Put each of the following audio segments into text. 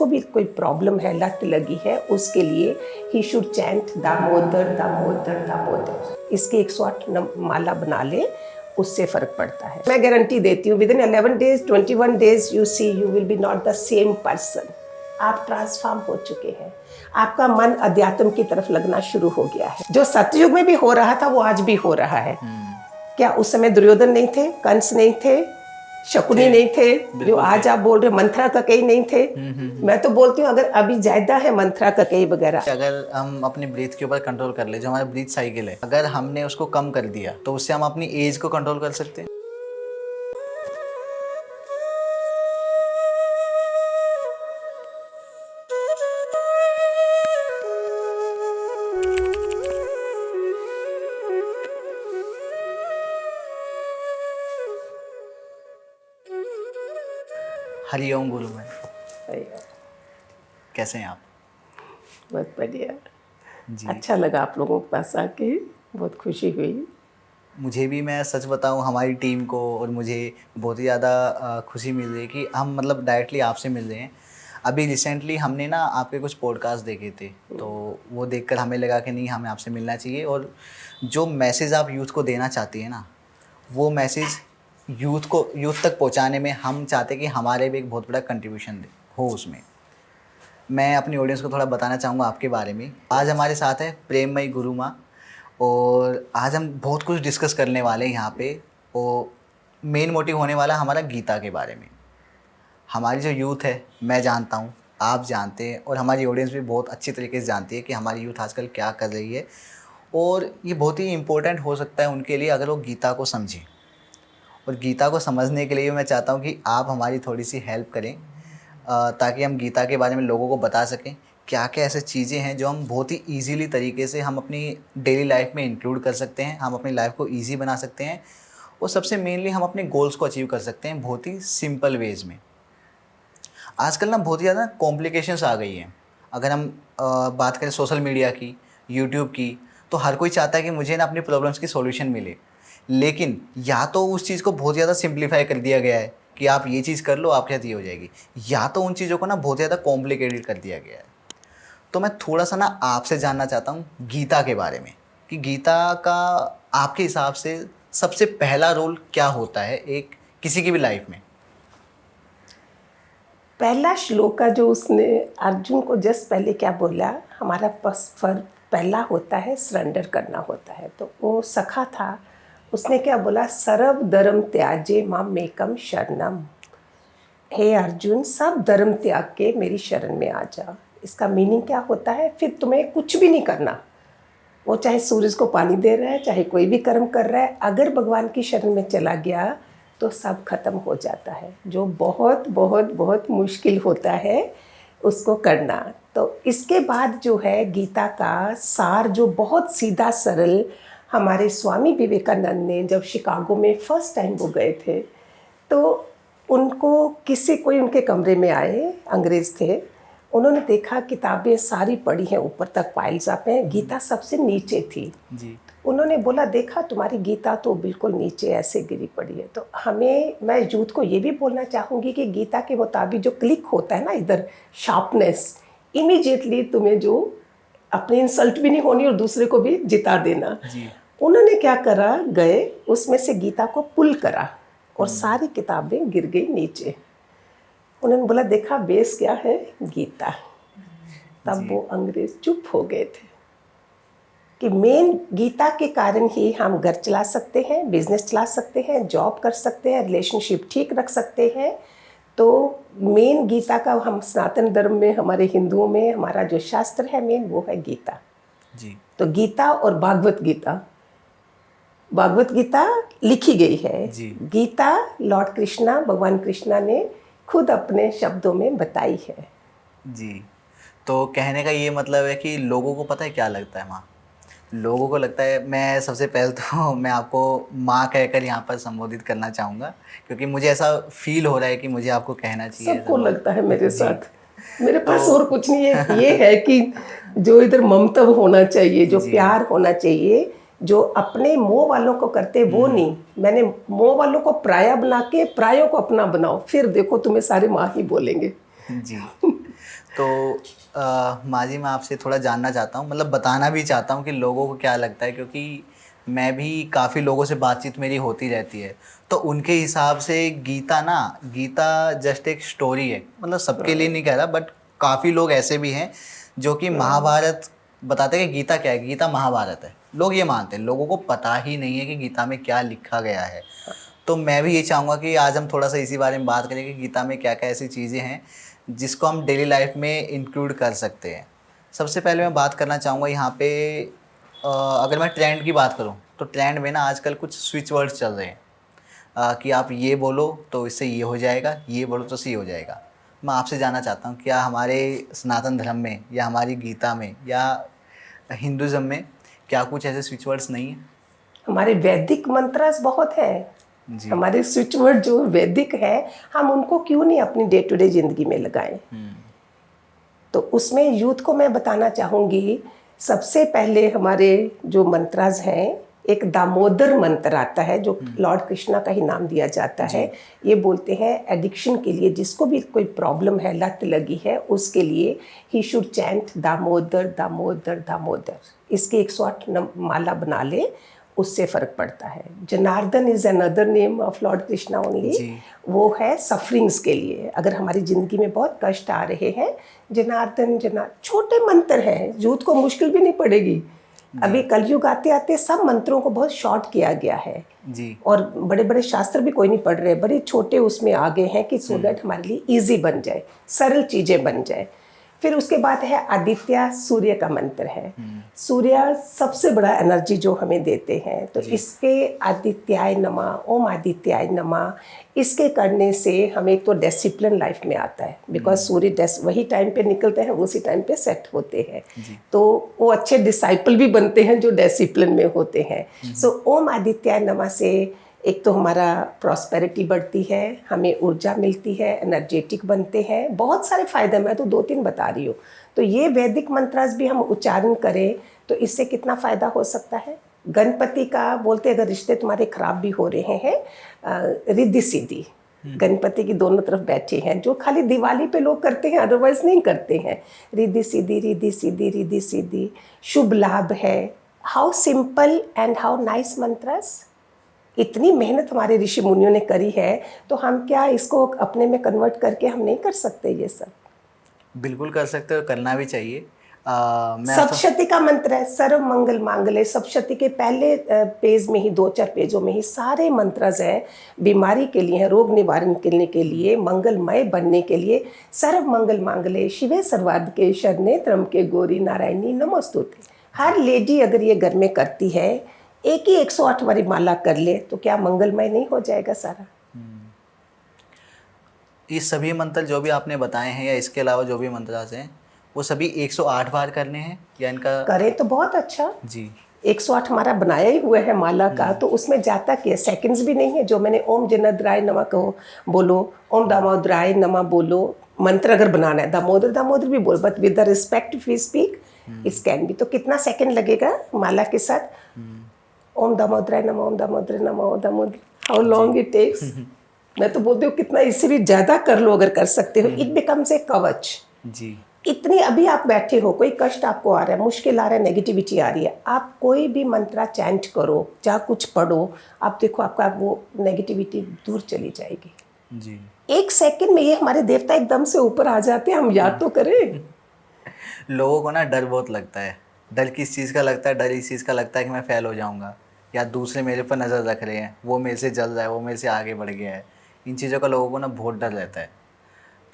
जिसको भी कोई प्रॉब्लम है, लत लगी है, उसके लिए he should chant Damodar Damodar Damodar. इसकी 108 माला बना ले, उससे फ़र्क पड़ता है। मैं गारंटी देती हूँ, within 11 days 21 days you see you will be not the same person. आप ट्रांसफॉर्म हो चुके हैं, आपका मन अध्यात्म की तरफ लगना शुरू हो गया है। जो सतयुग में भी हो रहा था वो आज भी हो रहा है। क्या उस समय दुर्योधन नहीं थे, कंस नहीं थे, शकुनी नहीं थे, जो आज आप बोल रहे मंथरा ककेई नहीं थे। मैं तो बोलती हूँ अगर अभी ज्यादा है मंथरा ककेई वगैरह। अगर हम अपनी ब्रीथ के ऊपर कंट्रोल कर ले, जो हमारा ब्रीथ साइकिल है, अगर हमने उसको कम कर दिया तो उससे हम अपनी एज को कंट्रोल कर सकते हैं। हरिओम गुरु में कैसे हैं आप? बहुत बढ़िया जी। अच्छा लगा आप लोगों के पास आके, बहुत खुशी हुई मुझे भी, मैं सच बताऊं, हमारी टीम को और मुझे बहुत ही ज़्यादा खुशी मिल रही है कि हम मतलब डायरेक्टली आपसे मिल रहे हैं। अभी रिसेंटली हमने ना आपके कुछ पॉडकास्ट देखे थे, तो वो देखकर हमें लगा कि नहीं, हमें आपसे मिलना चाहिए। और जो मैसेज आप यूथ को देना चाहती है ना, वो मैसेज यूथ तक पहुंचाने में हम चाहते हैं कि हमारे भी एक बहुत बड़ा कंट्रीब्यूशन हो उसमें। मैं अपनी ऑडियंस को थोड़ा बताना चाहूँगा आपके बारे में। आज हमारे साथ है प्रेममयी गुरु माँ, और आज हम बहुत कुछ डिस्कस करने वाले हैं यहाँ पे। और मेन मोटिव होने वाला हमारा गीता के बारे में। हमारी जो यूथ है, मैं जानता हूँ, आप जानते हैं, और हमारी ऑडियंस भी बहुत अच्छी तरीके से जानती है कि हमारी यूथ आजकल क्या कर रही है। और ये बहुत ही इम्पोर्टेंट हो सकता है उनके लिए अगर वो गीता को समझें। और गीता को समझने के लिए मैं चाहता हूँ कि आप हमारी थोड़ी सी हेल्प करें, ताकि हम गीता के बारे में लोगों को बता सकें क्या क्या ऐसे चीज़ें हैं जो हम बहुत ही ईजीली तरीके से हम अपनी डेली लाइफ में इंक्लूड कर सकते हैं, हम अपनी लाइफ को ईजी बना सकते हैं, और सबसे मेनली हम अपने गोल्स को अचीव कर सकते हैं बहुत ही सिंपल वेज में। आजकल ना बहुत ही ज़्यादा कॉम्प्लिकेशंस आ गई हैं। अगर हम बात करें सोशल मीडिया की, यूट्यूब की, तो हर कोई चाहता है कि मुझे ना अपनी प्रॉब्लम्स की सॉल्यूशन मिले। लेकिन या तो उस चीज़ को बहुत ज़्यादा सिंप्लीफाई कर दिया गया है कि आप ये चीज़ कर लो, आपके साथ ये हो जाएगी, या तो उन चीज़ों को ना बहुत ज़्यादा कॉम्प्लिकेटेड कर दिया गया है। तो मैं थोड़ा सा ना आपसे जानना चाहता हूँ गीता के बारे में, कि गीता का आपके हिसाब से सबसे पहला रोल क्या होता है एक किसी की भी लाइफ में? पहला श्लोक का जो उसने अर्जुन को जस्ट पहले क्या बोला, हमारा पहला होता है सरेंडर करना होता है। तो वो सखा था, उसने क्या बोला, सर्व धर्म त्याजे मामेकम शरणम। हे अर्जुन, सब धर्म त्याग के मेरी शरण में आ जा। इसका मीनिंग क्या होता है, फिर तुम्हें कुछ भी नहीं करना। वो चाहे सूरज को पानी दे रहा है, चाहे कोई भी कर्म कर रहा है, अगर भगवान की शरण में चला गया तो सब खत्म हो जाता है, जो बहुत बहुत बहुत मुश्किल होता है उसको करना। तो इसके बाद जो है गीता का सार, जो बहुत सीधा सरल, हमारे स्वामी विवेकानंद ने जब शिकागो में फर्स्ट टाइम वो गए थे, तो उनको कोई उनके कमरे में आए, अंग्रेज़ थे, उन्होंने देखा किताबें सारी पड़ी हैं, ऊपर तक पाइल्स अप हैं, गीता सबसे नीचे थी जी। उन्होंने बोला, देखा तुम्हारी गीता तो बिल्कुल नीचे ऐसे गिरी पड़ी है। तो मैं यूथ को ये भी बोलना चाहूँगी कि गीता के मुताबिक जो क्लिक होता है ना इधर, शार्पनेस, इमीडिएटली तुम्हें जो अपनी इंसल्ट भी नहीं होनी और दूसरे को भी जिता देना। उन्होंने क्या करा, गए उसमें से गीता को पुल करा और सारी किताबें गिर गई नीचे। उन्होंने बोला, देखा बेस क्या है, गीता। तब वो अंग्रेज चुप हो गए थे कि मेन गीता के कारण ही हम घर चला सकते हैं, बिजनेस चला सकते हैं, जॉब कर सकते हैं, रिलेशनशिप ठीक रख सकते हैं। तो मेन गीता का, हम सनातन धर्म में, हमारे हिंदुओं में हमारा जो शास्त्र है मेन, वो है गीता जी। तो गीता और भागवत गीता लिखी गई है जी। गीता लॉर्ड कृष्णा, भगवान कृष्णा ने खुद अपने शब्दों में बताई है। जी। तो कहने का ये मतलब है कि लोगों को पता है क्या लगता है माँ, लोगों को लगता है, मैं सबसे पहले तो मैं आपको माँ कहकर यहाँ पर संबोधित करना चाहूँगा, क्योंकि मुझे ऐसा फील हो रहा है कि मुझे आपको कहना चाहिए। सबको लगता है मेरे साथ, मेरे तो पास और कुछ नहीं है। ये है कि जो इधर ममता होना चाहिए, जो प्यार होना चाहिए, जो अपने मोह वालों को करते वो नहीं। मैंने मोह वालों को पराया बना के परायों को अपना बनाओ, फिर देखो तुम्हें सारे माँ ही बोलेंगे। जी। तो माँ जी मैं आपसे थोड़ा जानना चाहता हूँ, मतलब बताना भी चाहता हूँ कि लोगों को क्या लगता है, क्योंकि मैं भी काफ़ी लोगों से बातचीत मेरी होती रहती है। तो उनके हिसाब से गीता जस्ट एक स्टोरी है, मतलब सबके लिए नहीं कह रहा, बट काफ़ी लोग ऐसे भी हैं जो कि महाभारत बताते हैं कि गीता क्या है, गीता महाभारत है। लोग ये मानते हैं, लोगों को पता ही नहीं है कि गीता में क्या लिखा गया है। तो मैं भी ये चाहूँगा कि आज हम थोड़ा सा इसी बारे में बात करें कि गीता में क्या क्या ऐसी चीज़ें हैं जिसको हम डेली लाइफ में इंक्लूड कर सकते हैं। सबसे पहले मैं बात करना चाहूँगा यहाँ पे, अगर मैं ट्रेंड की बात करूँ तो ट्रेंड में ना आजकल कुछ स्विच वर्ड्स चल रहे हैं, कि आप ये बोलो तो इससे ये हो जाएगा, ये बोलो तो ये हो जाएगा। मैं आपसे जानना चाहता हूँ, क्या हमारे सनातन धर्म में या हमारी गीता में या हिंदुज़म में क्या कुछ ऐसे स्विच वर्ड्स नहीं है? हमारे वैदिक मंत्रास बहुत हैं। जी। हमारे स्विच वर्ड जो वैदिक है, हम उनको क्यों नहीं अपनी डे टू डे जिंदगी में लगाएं। तो उसमें यूथ को मैं बताना चाहूँगी, सबसे पहले हमारे जो मंत्रास हैं, एक दामोदर मंत्र आता है जो लॉर्ड कृष्णा का ही नाम दिया जाता है। ये बोलते हैं एडिक्शन के लिए, जिसको भी कोई प्रॉब्लम है, लत लगी है, उसके लिए he should chant Damodar Damodar Damodar. इसके 108 माला बना ले, उससे फ़र्क पड़ता है। Janardan is another name of Lord Krishna only. वो है सफरिंग्स के लिए, अगर हमारी ज़िंदगी में बहुत कष्ट आ रहे हैं, जनार्दन छोटे मंत्र हैं, यूथ को मुश्किल भी नहीं पड़ेगी। अभी कलयुग आते आते सब मंत्रों को बहुत शॉर्ट किया गया है जी। और बड़े बड़े शास्त्र भी कोई नहीं पढ़ रहे, बड़े छोटे उसमें आ गए हैं कि सो दैट हमारे लिए ईजी बन जाए, सरल चीज़ें बन जाए। फिर उसके बाद है आदित्य, सूर्य का मंत्र है। सूर्य सबसे बड़ा एनर्जी जो हमें देते हैं, तो इसके आदित्याय नमः, ओम आदित्याय नमः, इसके करने से हमें एक तो डिसिप्लिन लाइफ में आता है, बिकॉज सूर्य वही टाइम पे निकलते हैं, उसी टाइम पे सेट होते हैं, तो वो अच्छे डिसाइपल भी बनते हैं जो डिसिप्लिन में होते हैं। सो ओम आदित्याय नमः से एक तो हमारा प्रॉस्पेरिटी बढ़ती है, हमें ऊर्जा मिलती है, एनर्जेटिक बनते हैं, बहुत सारे फ़ायदे, मैं तो 2-3 बता रही हूँ। तो ये वैदिक मंत्रास भी हम उच्चारण करें तो इससे कितना फ़ायदा हो सकता है। गणपति का बोलते, अगर रिश्ते तुम्हारे खराब भी हो रहे हैं, रिद्धि सिद्धि, गणपति की दोनों तरफ बैठे हैं, जो खाली दिवाली पे लोग करते हैं, अदरवाइज नहीं करते हैं। रिद्धि सिद्धि, रिद्धि सिद्धि, रिद्धि सिद्धि, शुभ लाभ है। How simple and how nice mantras. इतनी मेहनत हमारे ऋषि मुनियों ने करी है, तो हम क्या इसको अपने में कन्वर्ट करके हम नहीं कर सकते? ये सब बिल्कुल कर सकते हो, करना भी चाहिए। सप्तशती का मंत्र है, सर्व मंगल मांगल्ये। सप्तशती के पहले पेज में ही, 2-4 पेजों में ही सारे मंत्र हैं, बीमारी के लिए, रोग निवारण करने के लिए, मंगलमय बनने के लिए। सर्व मंगल मांगल्ये शिवे सर्वार्थ शरण्ये त्र्यंबके गौरी नारायणी नमोस्तुते। हर लेडी अगर ये घर में करती है, एक ही 108 वाली माला कर ले, तो क्या मंगलमय नहीं हो जाएगा सारा? ये सभी मंत्र जो भी आपने बताए हैं या इसके अलावा जो भी मंत्र हैं, वो सभी 108 बार करने हैं या इनका? करें तो बहुत अच्छा। जी। 108 हमारा बनाया ही हुआ है माला का, तो उसमें जाता क्या, सेकंड्स भी नहीं है। जो मैंने ओम जनार्दनाय नमः कहो बोलो, ओम दामोदराय नमः बोलो, मंत्र अगर बनाना है, दामोदर दामोदर भी बोल, but with the respect if we speak it's can be. तो कितना सेकंड लगेगा माला के साथ? ओम दामोदराय नमः, ओम दामोदर नमः, ओम Damodar, how long it takes? मैं तो बोलती हूँ कितना, इससे भी ज़्यादा कर लो अगर कर सकते हो। इट बिकम्स ए कवच। जी। इतनी अभी आप बैठे हो, कोई कष्ट आपको आ रहा है, मुश्किल आ रहा है, नेगेटिविटी आ रही है, आप कोई भी मंत्रा चैंट करो, चाहे कुछ पढ़ो, आप देखो आपका वो नेगेटिविटी दूर चली जाएगी। जी। 1 सेकंड में ये हमारे देवता एकदम से ऊपर आ जाते हैं, हम याद तो करें। लोगों को ना डर बहुत लगता है। डर किस चीज़ का लगता है? डर इस चीज़ का लगता है कि मैं फेल हो जाऊंगा, या दूसरे मेरे पर नज़र रख रहे हैं, वो मेरे से जल रहा है, वो मेरे से आगे बढ़ गया है। इन चीज़ों का लोगों को ना बहुत डर रहता है।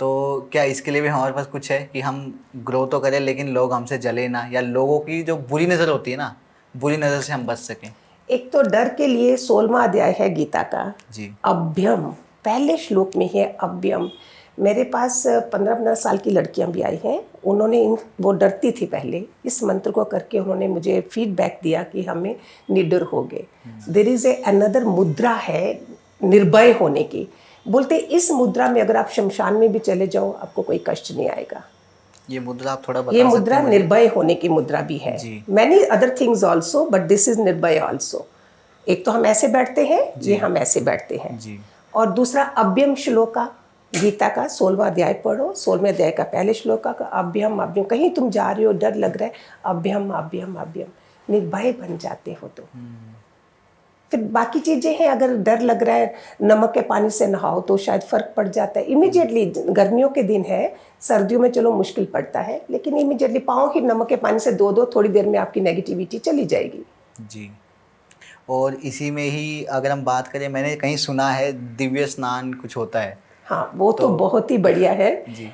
तो क्या इसके लिए भी हमारे पास कुछ है कि हम ग्रो तो करें लेकिन लोग हमसे जले ना, या लोगों की जो बुरी नज़र होती है ना, बुरी नज़र से हम बच सकें? एक तो डर के लिए 16वां अध्याय है गीता का। जी। अभ्यम, पहले श्लोक में है अभ्यम। मेरे पास 15-15 साल की लड़कियां भी आई हैं, उन्होंने वो डरती थी पहले, इस मंत्र को करके उन्होंने मुझे फीडबैक दिया कि हमें निडर हो गए। देयर इज़ ए अनदर मुद्रा है निर्भय होने की। बोलते इस मुद्रा में अगर आप शमशान में भी चले जाओ, आपको कोई कष्ट नहीं आएगा। ये मुद्रा आप थोड़ा बता ये सकते मुद्रा हैं मुझे? निर्भय होने की मुद्रा भी है। Many other things also, but this is निर्भय ऑल्सो। एक तो हम ऐसे बैठते हैं, ये हम ऐसे बैठते हैं। जी। और दूसरा अभ्यम श्लोका, गीता का 16वां अध्याय पढ़ो, 16वें अध्याय का पहले श्लोक का अभ्यम अभ्यम, कहीं तुम जा रहे हो डर लग रहा है, अभ्यम अभ्यम अभ्यम, निर्भय बन जाते हो। तो फिर बाकी चीज़ें हैं, अगर डर लग रहा है नमक के पानी से नहाओ तो शायद फ़र्क पड़ जाता है इमीडिएटली। गर्मियों के दिन है, सर्दियों में चलो मुश्किल पड़ता है, लेकिन इमीडिएटली पाँव ही नमक के पानी से धो दो, थोड़ी देर में आपकी नेगेटिविटी चली जाएगी। जी। और इसी में ही अगर हम बात करें, मैंने कहीं सुना है दिव्य स्नान कुछ होता है। हाँ, वो तो बहुत ही बढ़िया है। जी।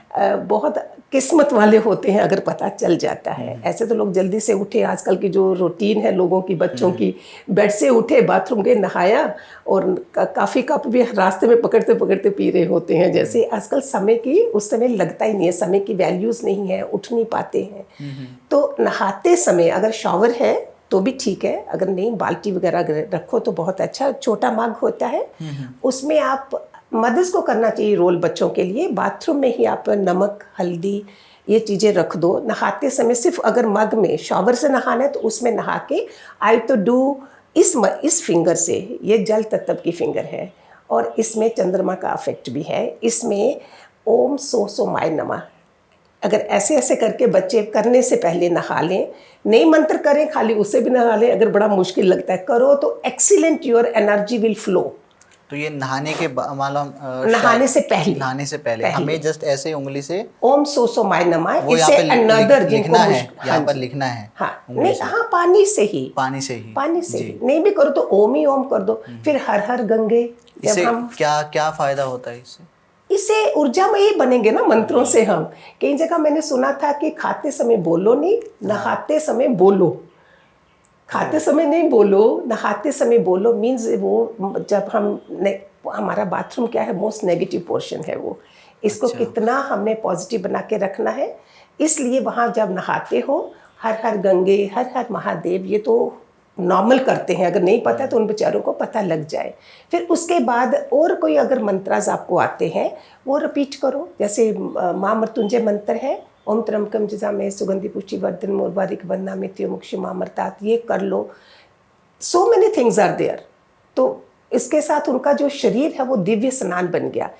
बहुत किस्मत वाले होते हैं अगर पता चल जाता है। ऐसे तो लोग जल्दी से उठे, आजकल की जो रूटीन है लोगों की, बच्चों की, बेड से उठे, बाथरूम गए, नहाया और काफ़ी कप भी रास्ते में पकड़ते पकड़ते पी रहे होते हैं। जैसे आजकल समय की, उस समय लगता ही नहीं है, समय की वैल्यूज़ नहीं है, उठ नहीं पाते हैं। तो नहाते समय अगर शॉवर है तो भी ठीक है, अगर नहीं बाल्टी वगैरह अगर रखो तो बहुत अच्छा। छोटा मग होता है, उसमें आप मदद को करना चाहिए रोल बच्चों के लिए। बाथरूम में ही आप नमक, हल्दी, ये चीज़ें रख दो। नहाते समय सिर्फ अगर मग में, शॉवर से नहाना है तो उसमें नहा के आई तो डू इस फिंगर से, ये जल तत्व की फिंगर है और इसमें चंद्रमा का अफेक्ट भी है। इसमें ओम सो सो माय नमः, अगर ऐसे ऐसे करके बच्चे करने से पहले नहा लें, नहीं मंत्र करें, खाली उससे भी नहा लें, अगर बड़ा मुश्किल लगता है करो तो excellent, your energy will flow. तो ये नहाने के मालूम नहाने से पहले, नहाने से पहले हमें जस्ट ऐसे उंगली से ओम सो सो माय नमः, वो इसे अनदर लिखना है, यहाँ पर लिखना है। हाँ, नहीं, हाँ, पानी से ही, पानी से ही, पानी से ही। नहीं भी करो तो ओम ही ओम कर दो। फिर हर हर गंगे, इससे क्या क्या फायदा होता है इससे ऊर्जामयी बनेंगे ना मंत्रों से हम। कई जगह मैंने सुना था कि खाते समय बोलो नहीं, नहाते समय बोलो। खाते समय नहीं बोलो, नहाते समय बोलो, मीन्स वो जब हमारा बाथरूम क्या है, मोस्ट नेगेटिव पोर्शन है वो, इसको कितना हमने पॉजिटिव बना के रखना है। इसलिए वहाँ जब नहाते हो, हर हर गंगे, हर हर महादेव, ये तो नॉर्मल करते हैं, अगर नहीं पता है तो उन बेचारों को पता लग जाए। फिर उसके बाद और कोई अगर मंत्रास आपको आते हैं वो रिपीट करो। जैसे महामृत्युंजय मंत्र है, ओम त्र्यंबकम जजामहे सुगंधि पुष्टिवर्धन उर्वारुक बंधना मृत्युमुक्षी मामृतात्, ये कर लो। So many things are there. तो इसके साथ उनका जो शरीर है वो दिव्य स्नान बन गया।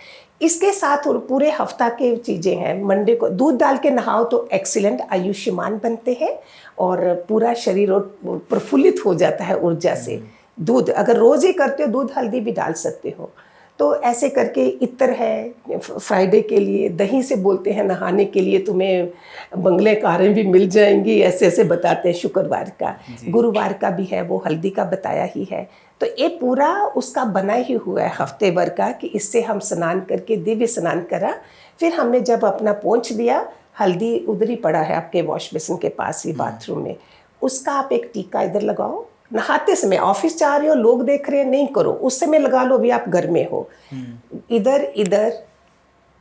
इसके साथ और पूरे हफ्ता के चीज़ें हैं। मंडे को दूध डाल के नहाओ तो एक्सीलेंट, आयुष्मान बनते हैं और पूरा शरीर और प्रफुल्लित हो जाता है ऊर्जा से। दूध अगर रोज़ ही करते हो, दूध हल्दी भी डाल सकते हो। तो ऐसे करके इत्र है फ्राइडे के लिए, दही से बोलते हैं नहाने के लिए, तुम्हें बंगले कारें भी मिल जाएंगी, ऐसे ऐसे बताते हैं। शुक्रवार का, गुरुवार का भी है, वो हल्दी का बताया ही है। तो ये पूरा उसका बना ही हुआ है हफ्ते भर का, कि इससे हम स्नान करके दिव्य स्नान करा। फिर हमने जब अपना पोंछ दिया, हल्दी उधर ही पड़ा है आपके वॉश बेसिन के पास ही बाथरूम में, उसका आप एक टीका इधर लगाओ। नहाते समय, ऑफिस जा रहे हो, लोग देख रहे हैं, नहीं करो, उस समय लगा लो, भी आप घर में हो। इधर इधर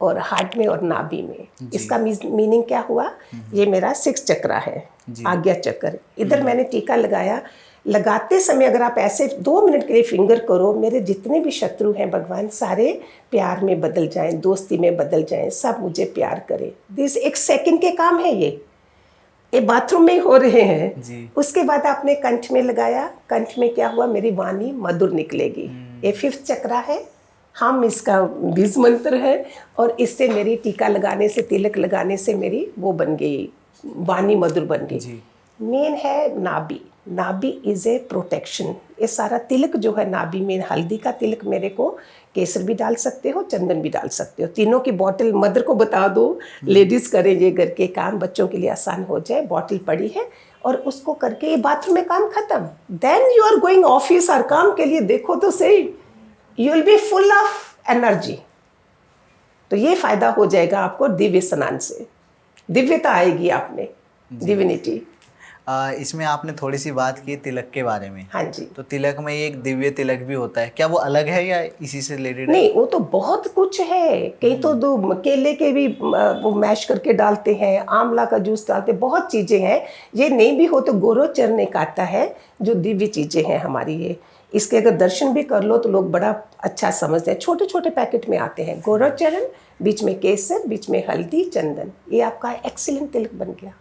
और हार्ट में और नाभि में। इसका मीनिंग क्या हुआ, ये मेरा 6 चक्रा है, आज्ञा चक्र। इधर मैंने टीका लगाया। लगाते समय अगर आप ऐसे 2 मिनट के लिए फिंगर करो, मेरे जितने भी शत्रु हैं भगवान सारे प्यार में बदल जाएं, दोस्ती में बदल जाएं, सब मुझे प्यार करें। दिस 1 सेकंड के काम है ये बाथरूम में हो रहे हैं। उसके बाद आपने कंठ में लगाया, कंठ में क्या हुआ, मेरी वाणी मधुर निकलेगी। ये 5th चक्रा है, हम इसका बीज मंत्र है, और इससे मेरी टीका लगाने से, तिलक लगाने से मेरी वो बन गई, वाणी मधुर बन गई। मेन है नाभि। नाभि इज ए प्रोटेक्शन। ये सारा तिलक जो है नाभि में, हल्दी का तिलक मेरे को, केसर भी डाल सकते हो, चंदन भी डाल सकते हो, तीनों की बॉटल मदर को बता दो, लेडीज करें ये घर के काम, बच्चों के लिए आसान हो जाए। बॉटल पड़ी है और उसको करके ये बाथरूम में काम खत्म। Then you are going office और काम के लिए, देखो तो सही, you will be full of energy. तो ये फायदा हो जाएगा आपको दिव्य स्नान से, दिव्यता आएगी आप में, डिविनिटी। इसमें आपने थोड़ी सी बात की तिलक के बारे में। हाँ जी। तो तिलक में एक दिव्य तिलक भी होता है, क्या वो अलग है या इसी से रिलेटेड है? नहीं, वो तो बहुत कुछ है। कई तो दो केले के भी वो मैश करके डालते हैं, आंवला का जूस डालते हैं, बहुत चीज़ें हैं। ये नहीं भी हो तो गोरोचरण एक आता है जो दिव्य चीज़ें हैं हमारी। ये इसके अगर दर्शन भी कर लो तो लोग बड़ा अच्छा समझते हैं। छोटे छोटे पैकेट में आते हैं गोरोचरण, बीच में केसर, बीच में हल्दी, चंदन, ये आपका एक्सीलेंट तिलक बन गया।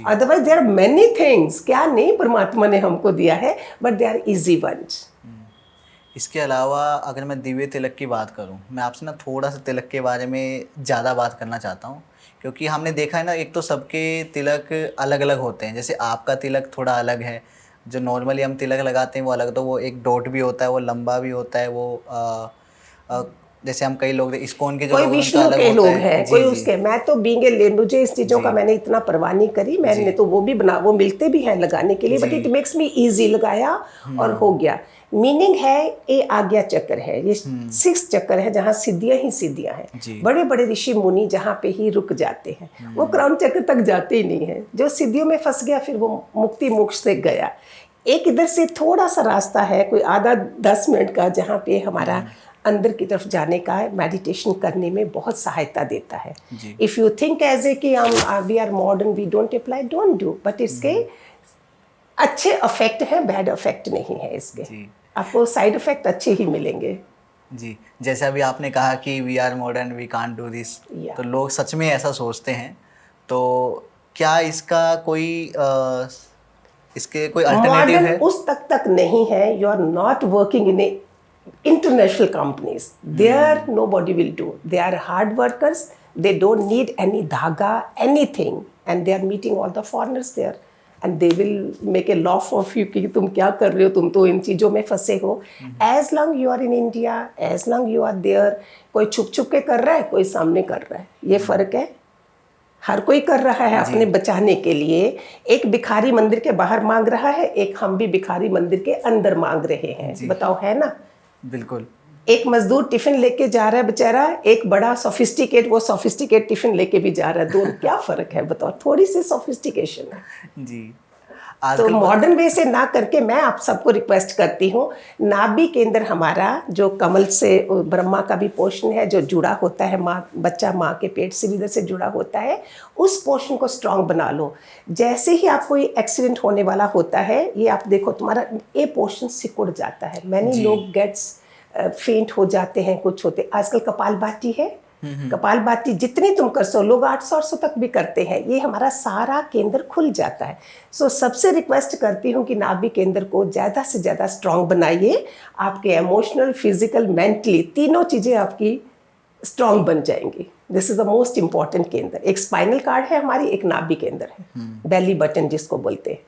Otherwise there are many things, क्या नहीं परमात्मा ने हमको दिया है, but they are easy ones. इसके अलावा अगर मैं दिव्य तिलक की बात करूं, मैं आपसे ना थोड़ा सा तिलक के बारे में ज़्यादा बात करना चाहता हूं, क्योंकि हमने देखा है ना, एक तो सबके तिलक अलग अलग होते हैं। जैसे आपका तिलक थोड़ा अलग है, जो नॉर्मली हम तिलक लगाते हैं वो अलग, तो वो एक डॉट भी होता है, वो लंबा भी होता है, वो अ, जैसे हम कई लोग इस्कॉन के जो कोई लोग हैं उनका विष्णु अलग के होता लोग है। हैं, जी कोई जी उसके, मैं तो बीइंग ए मुझे इस चीज़ों का जी मैंने इतना परवाह नहीं करी, जी मैंने तो वो भी बना, वो मिलते भी हैं लगाने के लिए, बट इट जी। मेक्स मी इजी, लगाया और हो गया। मीनिंग है, ये आज्ञा चक्र है, ये 6 चक्र है जहाँ सिद्धियाँ ही सिद्धियाँ हैं। जी बड़े बड़े ऋषि मुनि जहाँ पे ही रुक जाते हैं, वो क्राउन चक्र तक जाते ही नहीं है। जो सिद्धियों में फंस गया फिर वो मुक्ति मोक्ष से गया। एक इधर से थोड़ा सा रास्ता है, कोई आधा 10 मिनट का, जहाँ पे हमारा अंदर की तरफ जाने का मेडिटेशन करने में बहुत सहायता देता है। जी if you think as a कि हम we are modern, we don't apply, don't do, but इसके अच्छे इफेक्ट हैं, बैड इफेक्ट नहीं है इसके। जी आपको साइड इफेक्ट अच्छे ही मिलेंगे। जी। जैसे अभी आपने कहा कि we are modern, we can't do this, या तो लोग सच में ऐसा सोचते हैं। तो क्या इसका कोई इसके कोई अल्टरनेटिव मॉडर्न है? उस तक नहीं है, you are not working in a international companies. There nobody will do. They are hard workers. They don't need any dhaga, anything, and they are meeting all the foreigners there, and they will make a laugh of you कि तुम क्या कर रहे हो, तुम तो इन चीज़ों में फंसे हो। As long you are in India, as long you are there, कोई छुप छुप के कर रहा है, कोई सामने कर रहा है, ये फ़र्क है। हर कोई कर रहा है अपने बचाने के लिए। एक भिखारी मंदिर के बाहर मांग रहा है, एक हम भी भिखारी मंदिर के अंदर मांग रहे हैं। बताओ, है ना? बिल्कुल। एक मजदूर टिफिन लेके जा रहा है बेचारा, एक बड़ा सोफिस्टिकेट, वो सोफिस्टिकेट टिफिन लेके भी जा रहा है। दोनों क्या फर्क है बताओ? थोड़ी सी सोफिस्टिकेशन है। जी तो आजकल मॉडर्न वे से ना करके मैं आप सबको रिक्वेस्ट करती हूँ, नाभि केंद्र हमारा जो कमल से ब्रह्मा का भी पोर्शन है जो जुड़ा होता है, माँ बच्चा माँ के पेट से भी इधर से जुड़ा होता है, उस पोर्शन को स्ट्रांग बना लो। जैसे ही आपको ये एक्सीडेंट होने वाला होता है, ये आप देखो तुम्हारा ये पोर्शन सिकुड़ जाता है। मैंने लोग गेट्स फेंट हो जाते हैं, कुछ होते। आजकल कपालभाति है, कपालभाति जितनी तुम कर सो, लोग 800 तक भी करते हैं, ये हमारा सारा केंद्र खुल जाता है। सो सबसे रिक्वेस्ट करती हूँ कि नाभि केंद्र को ज़्यादा से ज़्यादा स्ट्रांग बनाइए। आपके इमोशनल, फिजिकल, मेंटली तीनों चीज़ें आपकी स्ट्रांग बन जाएंगी। This is the most important केंद्र। एक स्पाइनल कार्ड है हमारी, एक नाभि केंद्र है, बेली बटन जिसको बोलते हैं।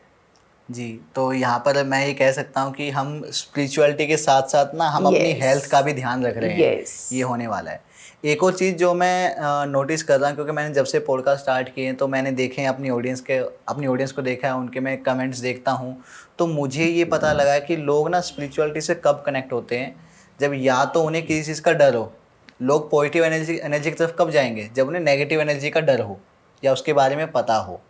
जी, तो यहाँ पर मैं ये कह सकता हूँ कि हम स्पिरिचुअलिटी के साथ साथ ना हम अपनी हेल्थ का भी ध्यान रख रहे हैं। ये होने वाला है। एक और चीज़ जो मैं नोटिस कर रहा हूँ, क्योंकि मैंने जब से पॉडकास्ट स्टार्ट किए हैं तो मैंने देखे हैं अपनी ऑडियंस को देखा है, उनके मैं कमेंट्स देखता हूँ, तो मुझे ये पता लगा है कि लोग ना स्पिरिचुअलिटी से कब कनेक्ट होते हैं, जब या तो उन्हें किसी चीज़ का डर हो। लोग पॉजिटिव एनर्जी की तरफ कब जाएंगे? जब उन्हें नेगेटिव एनर्जी का डर हो या उसके बारे में पता हो।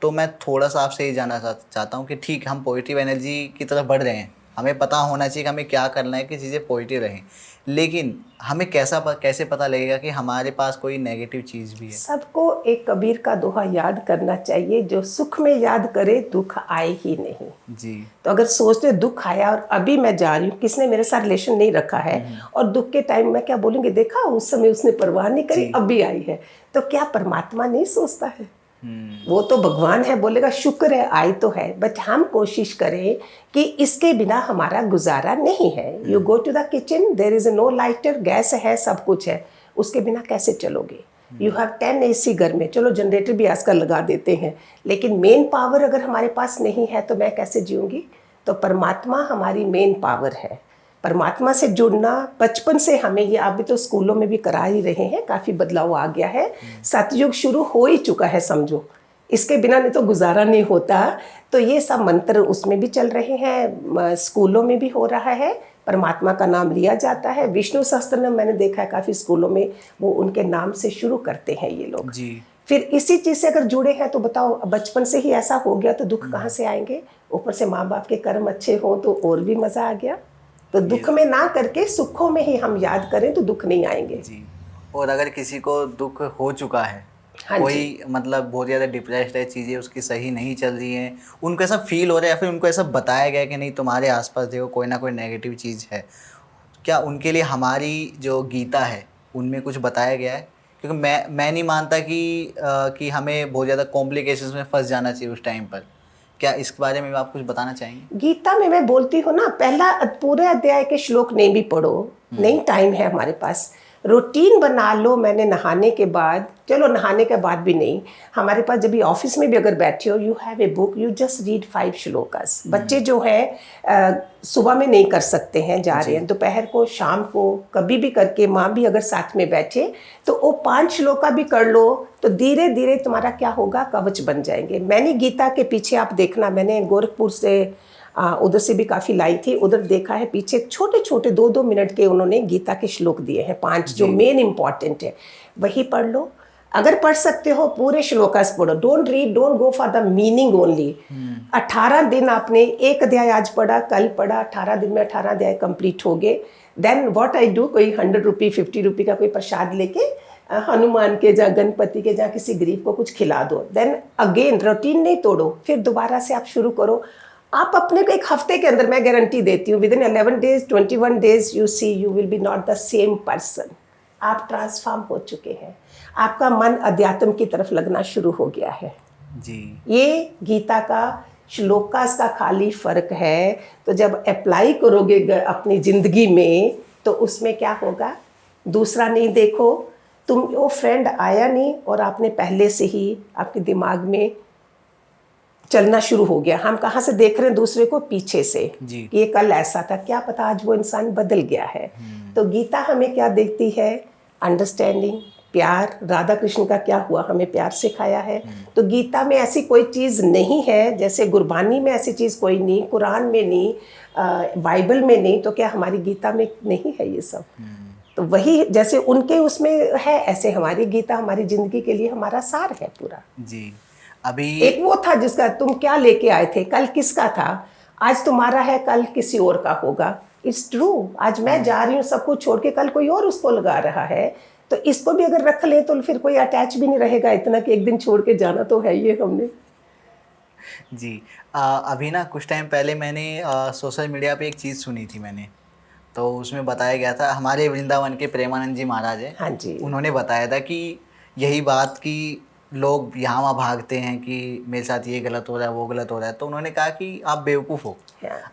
तो मैं थोड़ा सा आपसे ये जानना चाहता हूँ कि ठीक, हम पॉजिटिव एनर्जी की तरफ बढ़ रहे हैं, हमें पता होना चाहिए कि हमें क्या करना है कि चीज़ें पॉजिटिव रहें, लेकिन हमें कैसे पता लगेगा कि हमारे पास कोई नेगेटिव चीज़ भी है? सबको एक कबीर का दोहा याद करना चाहिए, जो सुख में याद करे दुख आए ही नहीं। जी। तो अगर सोचते दुख आया और अभी मैं जा रही हूँ, किसने मेरे साथ रिलेशन नहीं रखा है, और दुख के टाइम में क्या बोलेंगे, देखा उस समय उसने परवाह नहीं करी, अभी आई है। तो क्या परमात्मा नहीं सोचता है? वो तो भगवान है, बोलेगा शुक्र है आई तो है, बट हम कोशिश करें कि इसके बिना हमारा गुजारा नहीं है। You go to the kitchen, there is no lighter, gas है, सब कुछ है, उसके बिना कैसे चलोगे? यू हैव 10 AC घर में, चलो जनरेटर भी आजकल लगा देते हैं, लेकिन मेन पावर अगर हमारे पास नहीं है तो मैं कैसे जीऊँगी? तो परमात्मा हमारी मेन पावर है। परमात्मा से जुड़ना बचपन से हमें, ये आप भी तो स्कूलों में भी करा ही रहे हैं, काफ़ी बदलाव आ गया है। सतयुग शुरू हो ही चुका है समझो, इसके बिना नहीं तो गुजारा नहीं होता। तो ये सब मंत्र उसमें भी चल रहे हैं, स्कूलों में भी हो रहा है, परमात्मा का नाम लिया जाता है। विष्णु सहस्त्रनाम मैंने देखा है काफ़ी स्कूलों में, वो उनके नाम से शुरू करते हैं ये लोग। जी। फिर इसी चीज़ से अगर जुड़े हैं तो बताओ, बचपन से ही ऐसा हो गया तो दुख कहाँ से आएंगे? ऊपर से माँ बाप के कर्म अच्छे हों तो और भी मज़ा आ गया। तो दुख में ना करके सुखों में ही हम याद करें तो दुख नहीं आएंगे। जी। और अगर किसी को दुख हो चुका है, हाँ कोई मतलब बहुत ज़्यादा डिप्रेस्ड है, चीज़ें उसकी सही नहीं चल रही हैं, उनको ऐसा फील हो रहा है या फिर उनको ऐसा बताया गया है कि नहीं तुम्हारे आसपास देखो कोई ना कोई नेगेटिव चीज़ है, क्या उनके लिए हमारी जो गीता है उनमें कुछ बताया गया है? क्योंकि मैं नहीं मानता कि हमें बहुत ज़्यादा कॉम्प्लिकेशंस में फंस जाना चाहिए उस टाइम पर, क्या इसके बारे में भी आप कुछ बताना चाहेंगे? गीता में मैं बोलती हूँ ना, पहला पूरे अध्याय के श्लोक नहीं भी पढ़ो, नहीं टाइम है हमारे पास, रूटीन बना लो। मैंने नहाने के बाद, चलो नहाने के बाद भी नहीं, हमारे पास जब भी ऑफिस में भी अगर बैठे हो, you have a book, you just read 5 shlokas. बच्चे जो है सुबह में नहीं कर सकते हैं, जा रहे हैं, दोपहर को, शाम को, कभी भी करके, माँ भी अगर साथ में बैठे तो वो 5 श्लोका भी कर लो, तो धीरे धीरे तुम्हारा क्या होगा, कवच बन जाएंगे। मैंने गीता के पीछे, आप देखना, मैंने गोरखपुर से उधर से भी काफ़ी लाई थी, उधर देखा है पीछे छोटे छोटे 2-2 मिनट के उन्होंने गीता के श्लोक दिए हैं, 5 जो मेन इंपॉर्टेंट है, वही पढ़ लो। अगर पढ़ सकते हो पूरे श्लोकास पढ़ो, don't read, don't go for the meaning only. 18 दिन आपने एक अध्याय आज पढ़ा, कल पढ़ा, 18 दिन में 18 अध्याय कंप्लीट हो गए। देन व्हाट आई डू, कोई 100 रुपये 50 रुपये का कोई प्रसाद लेके हनुमान के, जहाँ गणपति के, जहाँ किसी गरीब को कुछ खिला दो। देन अगेन रूटीन नहीं तोड़ो, फिर दोबारा से आप शुरू करो। आप अपने को एक हफ्ते के अंदर, मैं गारंटी देती हूँ, within 11 days 21 days you see you will be not the same person. आप ट्रांसफॉर्म हो चुके हैं, आपका मन अध्यात्म की तरफ लगना शुरू हो गया है जी। ये गीता का श्लोकास का खाली फर्क है। तो जब अप्लाई करोगे अपनी ज़िंदगी में, तो उसमें क्या होगा, दूसरा नहीं देखो, तुम वो फ्रेंड आया नहीं और आपने पहले से ही आपके दिमाग में चलना शुरू हो गया। हम कहाँ से देख रहे हैं दूसरे को, पीछे से, जी। ये कल ऐसा था, क्या पता आज वो इंसान बदल गया है। तो गीता हमें क्या देखती है, अंडरस्टैंडिंग, प्यार। राधा कृष्ण का क्या हुआ, हमें प्यार सिखाया है। तो गीता में ऐसी कोई चीज़ नहीं है, जैसे गुरबानी में ऐसी चीज़ कोई नहीं, कुरान में नहीं, बाइबल में नहीं, तो क्या हमारी गीता में नहीं है ये सब? तो वही जैसे उनके उसमें है, ऐसे हमारी गीता हमारी ज़िंदगी के लिए हमारा सार है पूरा। जी। अभी एक वो था जिसका तुम क्या लेके आए थे, कल किसका था, आज तुम्हारा है, कल किसी और का होगा। इट्स ट्रू, आज मैं जा रही हूँ सब कुछ छोड़ के, कल कोई और उसको लगा रहा है। तो इसको भी अगर रख ले तो फिर कोई अटैच भी नहीं रहेगा इतना कि एक दिन छोड़ के जाना तो है ये हमने। जी। अभी ना कुछ टाइम पहले मैंने सोशल मीडिया पे एक चीज़ सुनी थी मैंने, तो उसमें बताया गया था, हमारे वृंदावन के प्रेमानंद जी महाराज है, हाँ जी, उन्होंने बताया था कि यही बात कि लोग यहाँ वहाँ भागते हैं कि मेरे साथ ये गलत हो रहा है, वो गलत हो रहा है। तो उन्होंने कहा कि आप बेवकूफ़ हो,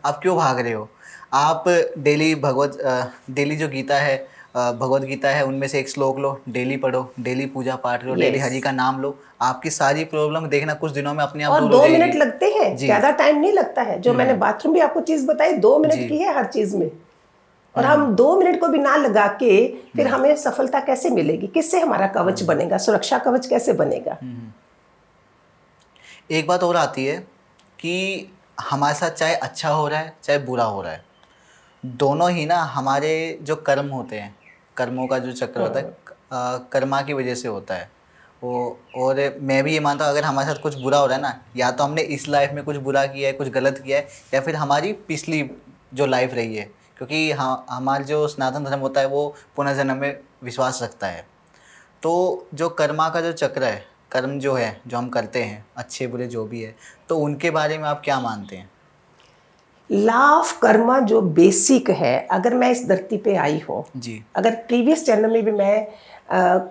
आप क्यों भाग रहे हो? आप डेली जो गीता है, भगवत गीता है, उनमें से एक श्लोक लो, डेली पढ़ो, डेली पूजा पाठ लो, डेली हरि का नाम लो, आपकी सारी प्रॉब्लम देखना कुछ दिनों में अपने आप और दूर हो 2 जाएगी। मिनट लगते हैं, ज़्यादा टाइम नहीं लगता है। जो मैंने बाथरूम भी आपको चीज़ बताई, 2 मिनट की है हर चीज़ में। और हम 2 मिनट को भी ना लगा के फिर हमें सफलता कैसे मिलेगी, किससे हमारा कवच बनेगा, सुरक्षा कवच कैसे बनेगा? एक बात और आती है कि हमारे साथ चाहे अच्छा हो रहा है चाहे बुरा हो रहा है, दोनों ही ना हमारे जो कर्म होते हैं, कर्मों का जो चक्र होता है, कर्मा की वजह से होता है वो। और मैं भी ये मानता हूँ, अगर हमारे साथ कुछ बुरा हो रहा है ना, या तो हमने इस लाइफ में कुछ बुरा किया है, कुछ गलत किया है, या फिर हमारी पिछली जो लाइफ रही है, क्योंकि हमारा जो सनातन धर्म होता है वो पुनर्जन्म में विश्वास रखता है। तो जो कर्मा का जो चक्र है, कर्म जो है, जो हम करते हैं, अच्छे बुरे जो भी है, तो उनके बारे में आप क्या मानते हैं? लॉ ऑफ कर्मा जो बेसिक है, अगर मैं इस धरती पे आई हूँ जी। अगर प्रीवियस जन्म में भी मैं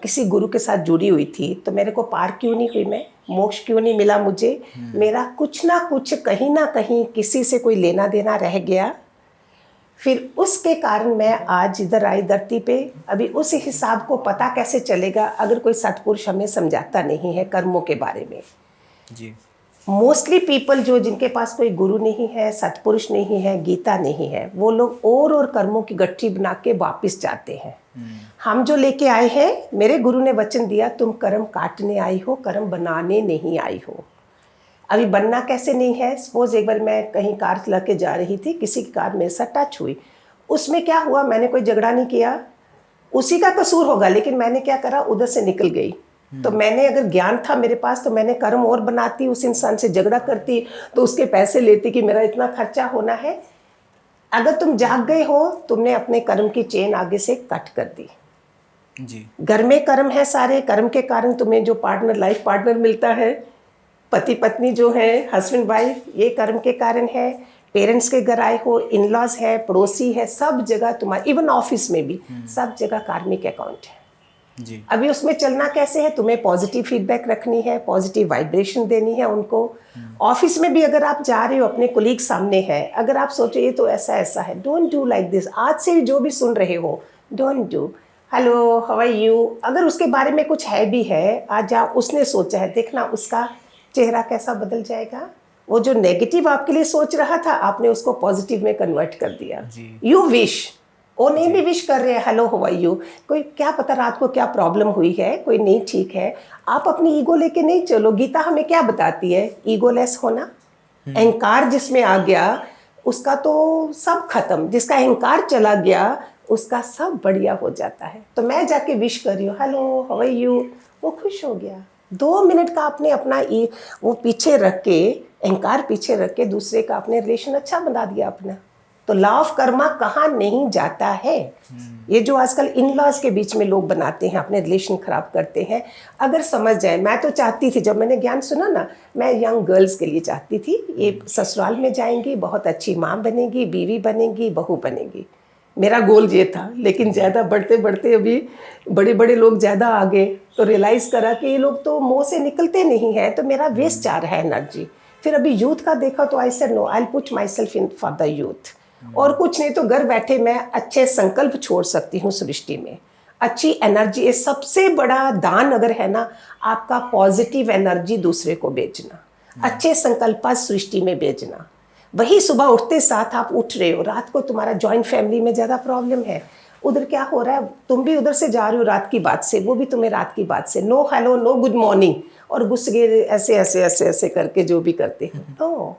किसी गुरु के साथ जुड़ी हुई थी, तो मेरे को पार क्यों नहीं हुई, मैं मोक्ष क्यों नहीं मिला मुझे? मेरा कुछ ना कुछ कहीं ना कहीं किसी से कोई लेना देना रह गया, फिर उसके कारण मैं आज इधर आई धरती पे। अभी उस हिसाब को पता कैसे चलेगा अगर कोई सत्पुरुष हमें समझाता नहीं है कर्मों के बारे में। जी। मोस्टली पीपल जो जिनके पास कोई गुरु नहीं है, सत्पुरुष नहीं है, गीता नहीं है, वो लोग और कर्मों की गट्ठी बना के वापिस जाते हैं। हम जो लेके आए हैं, मेरे गुरु ने वचन दिया, तुम कर्म काटने आई हो, कर्म बनाने नहीं आई हो। अभी बनना कैसे नहीं है, सपोज एक बार मैं कहीं कार चला के जा रही थी, किसी की कार मेरे साथ टच हुई, उसमें क्या हुआ, मैंने कोई झगड़ा नहीं किया, उसी का कसूर होगा, लेकिन मैंने क्या करा, उधर से निकल गई। तो मैंने अगर ज्ञान था मेरे पास तो मैंने कर्म और बनाती, उस इंसान से झगड़ा करती, तो उसके पैसे लेती कि मेरा इतना खर्चा होना है। अगर तुम जाग गए हो, तुमने अपने कर्म की चेन आगे से कट कर दी। जी। घर में कर्म है, सारे कर्म के कारण तुम्हें जो पार्टनर, लाइफ पार्टनर मिलता है, पति पत्नी जो है, हस्बैंड वाइफ, ये कर्म के कारण है। पेरेंट्स के घर आए हो, इन लॉज है, पड़ोसी है, सब जगह तुम्हारा, इवन ऑफिस में भी सब जगह कार्मिक अकाउंट है। जी। अभी उसमें चलना कैसे है, तुम्हें पॉजिटिव फीडबैक रखनी है, पॉजिटिव वाइब्रेशन देनी है उनको, ऑफिस में भी अगर आप जा रहे हो, अपने कोलीग सामने है, अगर आप सोचो ये तो ऐसा ऐसा है, डोंट डू लाइक दिस। आज से जो भी सुन रहे हो, don't do hello how are you. अगर उसके बारे में कुछ है भी है, आज आप उसने सोचा है, देखना उसका चेहरा कैसा बदल जाएगा। वो जो नेगेटिव आपके लिए सोच रहा था, आपने उसको पॉजिटिव में कन्वर्ट कर दिया। यू विश, वो नहीं भी विश कर रहे हैं हेलो हाउ आर यू, कोई क्या पता रात को क्या प्रॉब्लम हुई है, कोई नहीं ठीक है। आप अपनी ईगो लेके नहीं चलो। गीता हमें क्या बताती है? ईगोलेस होना। अहंकार जिसमें आ गया उसका तो सब खत्म, जिसका अहंकार चला गया उसका सब बढ़िया हो जाता है। तो मैं जाके विश कर रही हूँ हेलो हाउ आर यू, वो खुश हो गया। 2 मिनट का आपने अपना वो पीछे रख के, अहंकार पीछे रख के दूसरे का आपने रिलेशन अच्छा बना दिया अपना। तो लॉ ऑफ कर्मा कहाँ नहीं जाता है। ये जो आजकल इन लॉज के बीच में लोग बनाते हैं, अपने रिलेशन खराब करते हैं, अगर समझ जाए। मैं तो चाहती थी, जब मैंने ज्ञान सुना ना, मैं यंग गर्ल्स के लिए चाहती थी, ये ससुराल में जाएंगी, बहुत अच्छी माँ बनेगी, बीवी बनेगी, बहू बनेगी। मेरा गोल ये था। लेकिन ज़्यादा बढ़ते बढ़ते अभी बड़े बड़े लोग ज़्यादा आ गए, तो रियलाइज़ करा कि ये लोग तो मुँह से निकलते नहीं हैं, तो मेरा वेस्ट जा रहा है एनर्जी। फिर अभी यूथ का देखा तो I said no, I will put myself in for the youth. और कुछ नहीं तो घर बैठे मैं अच्छे संकल्प छोड़ सकती हूँ सृष्टि में, अच्छी एनर्जी। ये सबसे बड़ा दान अगर है ना, आपका पॉजिटिव एनर्जी दूसरे को बेचना, अच्छे संकल्प सृष्टि में बेचना। वही सुबह उठते साथ आप उठ रहे हो, रात को तुम्हारा जॉइंट फैमिली में ज़्यादा प्रॉब्लम है, उधर क्या हो रहा है, तुम भी उधर से जा रहे हो रात की बात से, वो भी तुम्हें रात की बात से, no hello no good morning, और घुस गए ऐसे ऐसे ऐसे ऐसे करके जो भी करते हो। तो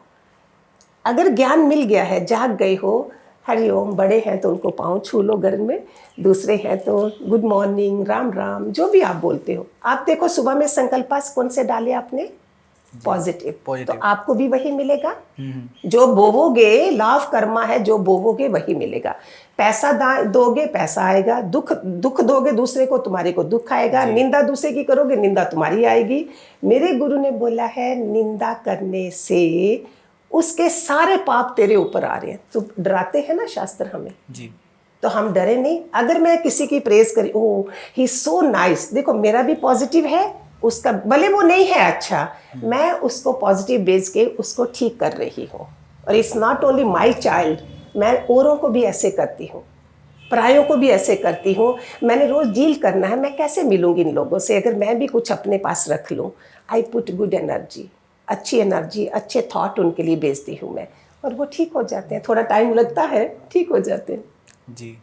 अगर ज्ञान मिल गया है, जाग गए हो, हरिओम, बड़े हैं तो उनको पाँव छू लो घर में, दूसरे हैं तो गुड मॉर्निंग, राम राम, जो भी आप बोलते हो। आप देखो सुबह में संकल्प कौन से डाले आपने? पॉजिटिव। तो आपको भी वही मिलेगा जो बोवोगे। लॉ ऑफ कर्मा है, जो बोवोगे वही मिलेगा। पैसा दोगे पैसा आएगा, दुख दोगे दूसरे को, तुम्हारे को दुख आएगा। निंदा दूसरे की करोगे, निंदा तुम्हारी आएगी। मेरे गुरु ने बोला है निंदा करने से उसके सारे पाप तेरे ऊपर आ रहे हैं। तो डराते हैं ना शास्त्र हमें जी, तो हम डरे नहीं। अगर मैं किसी की प्रेज करी, ओह ही सो नाइस, देखो मेरा भी पॉजिटिव है, उसका भले वो नहीं है अच्छा, मैं उसको पॉजिटिव बेच के उसको ठीक कर रही हूँ। और it's not only my child, मैं औरों को भी ऐसे करती हूँ, परायों को भी ऐसे करती हूँ। मैंने रोज़ डील करना है, मैं कैसे मिलूँगी इन लोगों से अगर मैं भी कुछ अपने पास रख लूँ। आई पुट गुड एनर्जी, अच्छी एनर्जी, अच्छे थॉट उनके लिए बेचती हूँ मैं, और वो ठीक हो जाते हैं। थोड़ा टाइम लगता है, ठीक हो जाते हैं जी।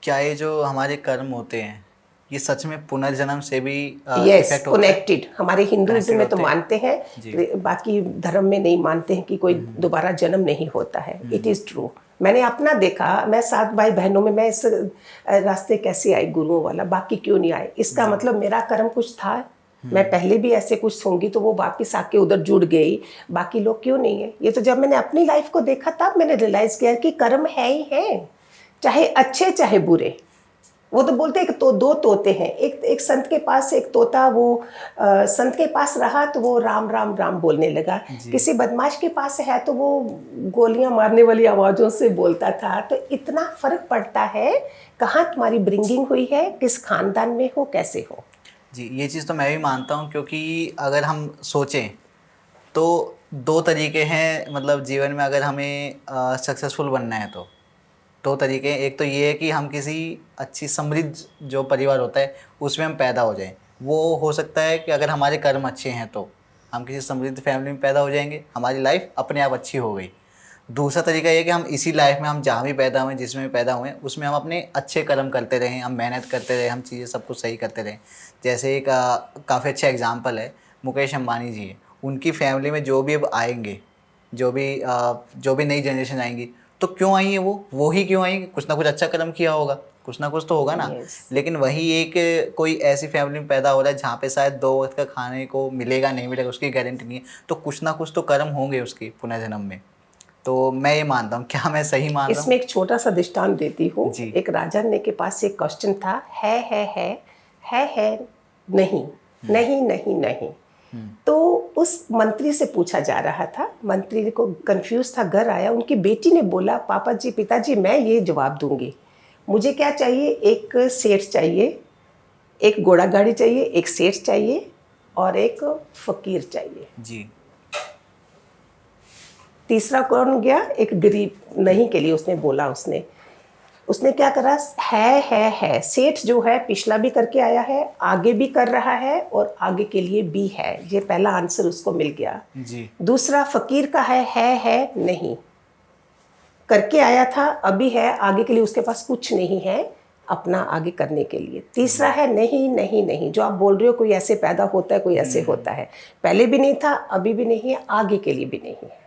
क्या ये जो हमारे कर्म होते हैं, ये सच में पुनर्जन्म से भी यस कनेक्टेड? हमारे हिंदुइज्म में तो मानते हैं, बाकी धर्म में नहीं मानते हैं कि कोई दोबारा जन्म नहीं होता है। इट इज़ ट्रू, मैंने अपना देखा। मैं 7 भाई बहनों में मैं इस रास्ते कैसे आई गुरुओं वाला, बाकी क्यों नहीं आए? इसका मतलब मेरा कर्म कुछ था, मैं पहले भी ऐसे कुछ होंगी तो वो वापिस आके उधर जुड़ गई, बाकी लोग क्यों नहीं है? ये तो जब मैंने अपनी लाइफ को देखा तब मैंने रियलाइज़ किया कि कर्म है ही है, चाहे अच्छे चाहे बुरे। वो तो बोलते हैं कि तो 2 तोते हैं, एक संत के पास एक तोता, वो संत के पास रहा तो वो राम राम राम बोलने लगा, किसी बदमाश के पास है तो वो गोलियां मारने वाली आवाज़ों से बोलता था। तो इतना फ़र्क पड़ता है कहाँ तुम्हारी ब्रिंगिंग हुई है, किस खानदान में हो, कैसे हो। जी, ये चीज़ तो मैं भी मानता हूँ, क्योंकि अगर हम सोचें तो 2 तरीके हैं, मतलब जीवन में अगर हमें सक्सेसफुल बनना है तो 2 तरीके हैं। एक तो ये है कि हम किसी अच्छी समृद्ध जो परिवार होता है उसमें हम पैदा हो जाएं। वो हो सकता है कि अगर हमारे कर्म अच्छे हैं तो हम किसी समृद्ध फैमिली में पैदा हो जाएंगे, हमारी लाइफ अपने आप अच्छी हो गई। दूसरा तरीका ये कि हम इसी लाइफ में, हम जहाँ भी पैदा हुए, जिसमें भी पैदा हुए, उसमें हम अपने अच्छे कर्म करते रहें, हम मेहनत करते रहें, हम चीज़ें सब कुछ सही करते रहें। जैसे एक काफ़ी अच्छा एग्जांपल है, मुकेश अंबानी जी है। उनकी फैमिली में जो भी अब आएंगे, जो भी नई जनरेशन आएंगी, तो क्यों आई है वो ही क्यों आई? कुछ ना कुछ अच्छा कर्म किया होगा, कुछ ना कुछ तो होगा ना। लेकिन वही एक कोई ऐसी फैमिली में पैदा हो रहा है जहाँ पे शायद 2 वक्त का खाने को मिलेगा नहीं मिलेगा उसकी गारंटी नहीं है, तो कुछ ना कुछ तो कर्म होंगे उसके पुनर्जन्म में। तो मैं ये मानता हूँ, क्या मैं सही मान रहा हूँ? इसमें एक छोटा सा दृष्टांत देती हूँ। एक राजा ने के पास एक क्वेश्चन था, है नहीं नहीं नहीं नहीं। तो उस मंत्री से पूछा जा रहा था, मंत्री को कंफ्यूज था, घर आया, उनकी बेटी ने बोला, पापा जी, पिताजी, मैं ये जवाब दूंगी, मुझे क्या चाहिए? एक सेठ चाहिए, एक घोड़ा गाड़ी चाहिए, एक सेठ चाहिए, और एक फकीर चाहिए। जी। तीसरा कौन गया? एक गरीब नहीं के लिए उसने बोला। उसने क्या करा? है सेठ जो है पिछला भी करके आया है, आगे भी कर रहा है और आगे के लिए भी है। ये पहला आंसर उसको मिल गया। जी। दूसरा फकीर का है नहीं, करके आया था, अभी है, आगे के लिए उसके पास कुछ नहीं है अपना आगे करने के लिए। तीसरा है नहीं नहीं नहीं, जो आप बोल रहे हो कोई ऐसे पैदा होता है, कोई ऐसे होता है, पहले भी नहीं था, अभी भी नहीं है, आगे के लिए भी नहीं है।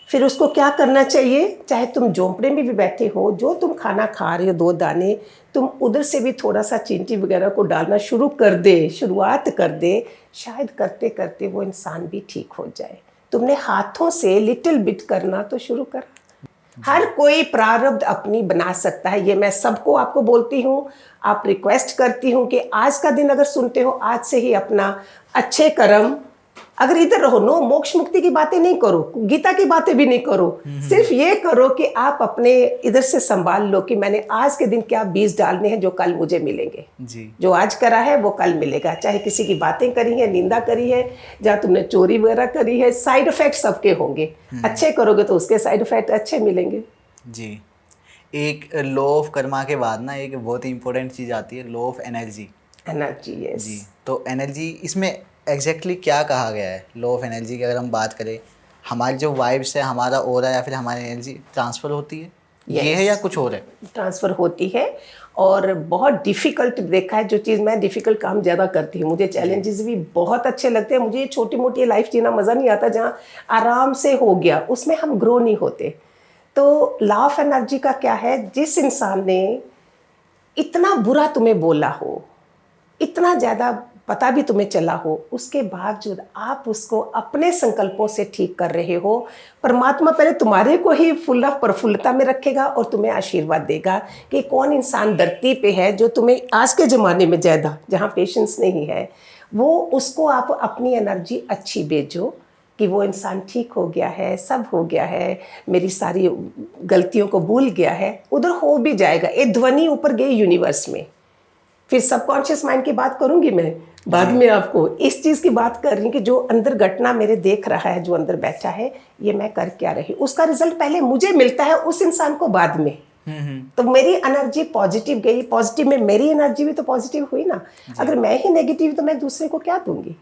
फिर उसको क्या करना चाहिए? चाहे तुम झोंपड़े में भी बैठे हो, जो तुम खाना खा रहे हो 2 दाने, तुम उधर से भी थोड़ा सा चींटी वगैरह को डालना शुरू कर दे, शुरुआत कर दे, शायद करते करते वो इंसान भी ठीक हो जाए। तुमने हाथों से लिटिल बिट करना तो शुरू कर। हर कोई प्रारब्ध अपनी बना सकता है, ये मैं सबको आपको बोलती हूँ। आप रिक्वेस्ट करती हूँ कि आज का दिन अगर सुनते हो, आज से ही अपना अच्छे कर्म, अगर इधर रहो, नो मोक्ष मुक्ति की बातें नहीं करो, गीता की बातें भी नहीं करो, सिर्फ ये करो कि आप अपने इधर से संभाल लो कि मैंने आज के दिन क्या बीज डालने हैं जो कल मुझे मिलेंगे। जी। जो आज करा है वो कल मिलेगा। चाहे किसी की बातें करी है, निंदा करी है, जहाँ तुमने चोरी वगैरह करी है, साइड इफेक्ट सबके होंगे। अच्छे करोगे तो उसके साइड इफेक्ट अच्छे मिलेंगे। जी। एक लॉ ऑफ कर्मा के बाद ना एक बहुत ही इंपॉर्टेंट चीज़ आती है, law of energy. Energy, yes. जी। तो एनर्जी इसमें एग्जैक्टली क्या कहा गया है लॉ ऑफ एनर्जी की? अगर हम बात करें, हमारी जो वाइब्स है, हमारा ऑरा या फिर हमारी एनर्जी ट्रांसफ़र होती है, ये है या कुछ और है? ट्रांसफ़र होती है और बहुत डिफ़िकल्ट देखा है। जो चीज़ मैं डिफ़िकल्ट काम ज़्यादा करती हूँ, मुझे चैलेंजेस भी बहुत अच्छे लगते हैं। मुझे छोटी मोटी लाइफ जीना मज़ा नहीं आता, जहाँ आराम से हो गया उसमें हम ग्रो नहीं होते। तो लॉ ऑफ एनर्जी का क्या है? जिस इंसान ने इतना बुरा तुम्हें बोला हो, इतना ज़्यादा पता भी तुम्हें चला हो, उसके बावजूद आप उसको अपने संकल्पों से ठीक कर रहे हो, परमात्मा पहले तुम्हारे को ही फुल ऑफ प्रफुल्लता में रखेगा और तुम्हें आशीर्वाद देगा कि कौन इंसान धरती पे है जो तुम्हें आज के ज़माने में ज़्यादा, जहाँ पेशेंस नहीं है, वो उसको आप अपनी एनर्जी अच्छी भेजो कि वो इंसान ठीक हो गया है, सब हो गया है, मेरी सारी गलतियों को भूल गया है, उधर हो भी जाएगा। ये ध्वनि ऊपर गई यूनिवर्स में। फिर सबकॉन्शियस माइंड की बात करूंगी मैं बाद में, आपको इस चीज़ की बात कर रही हूँ कि जो अंदर घटना मेरे देख रहा है, जो अंदर बैठा है, ये मैं कर क्या रही, उसका रिजल्ट पहले मुझे मिलता है, उस इंसान को बाद में। तो मेरी एनर्जी पॉजिटिव गई, पॉजिटिव में मेरी एनर्जी भी तो पॉजिटिव हुई ना। अगर मैं ही नेगेटिव तो मैं दूसरे को क्या दूंगी?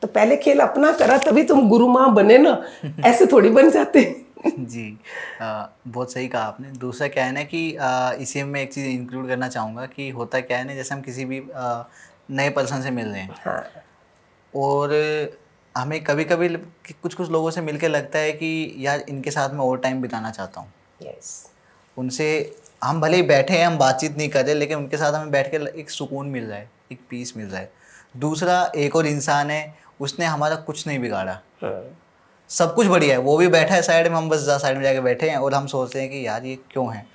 तो पहले खेल अपना करा तभी तुम गुरु माँ बने ना, ऐसे थोड़ी बन जाते। जी। बहुत सही कहा आपने। दूसरा क्या है ना कि इसी में एक चीज़ इंक्लूड करना चाहूँगा कि होता क्या है ना, जैसे हम किसी भी नए पर्सन से मिल रहे हैं, हाँ, और हमें कभी कभी कुछ कुछ लोगों से मिलके लगता है कि यार इनके साथ मैं और टाइम बिताना चाहता हूँ। यस। उनसे हम भले ही बैठे हैं, हम बातचीत नहीं कर रहे, लेकिन उनके साथ हमें बैठ के एक सुकून मिल रहा है, एक पीस मिल रहा है। दूसरा एक और इंसान है, उसने हमारा कुछ नहीं बिगाड़ा, सब कुछ बढ़िया है, वो भी बैठा है साइड में, हम बस साइड में जाके बैठे हैं और हम सोचते हैं कि यार ये क्यों है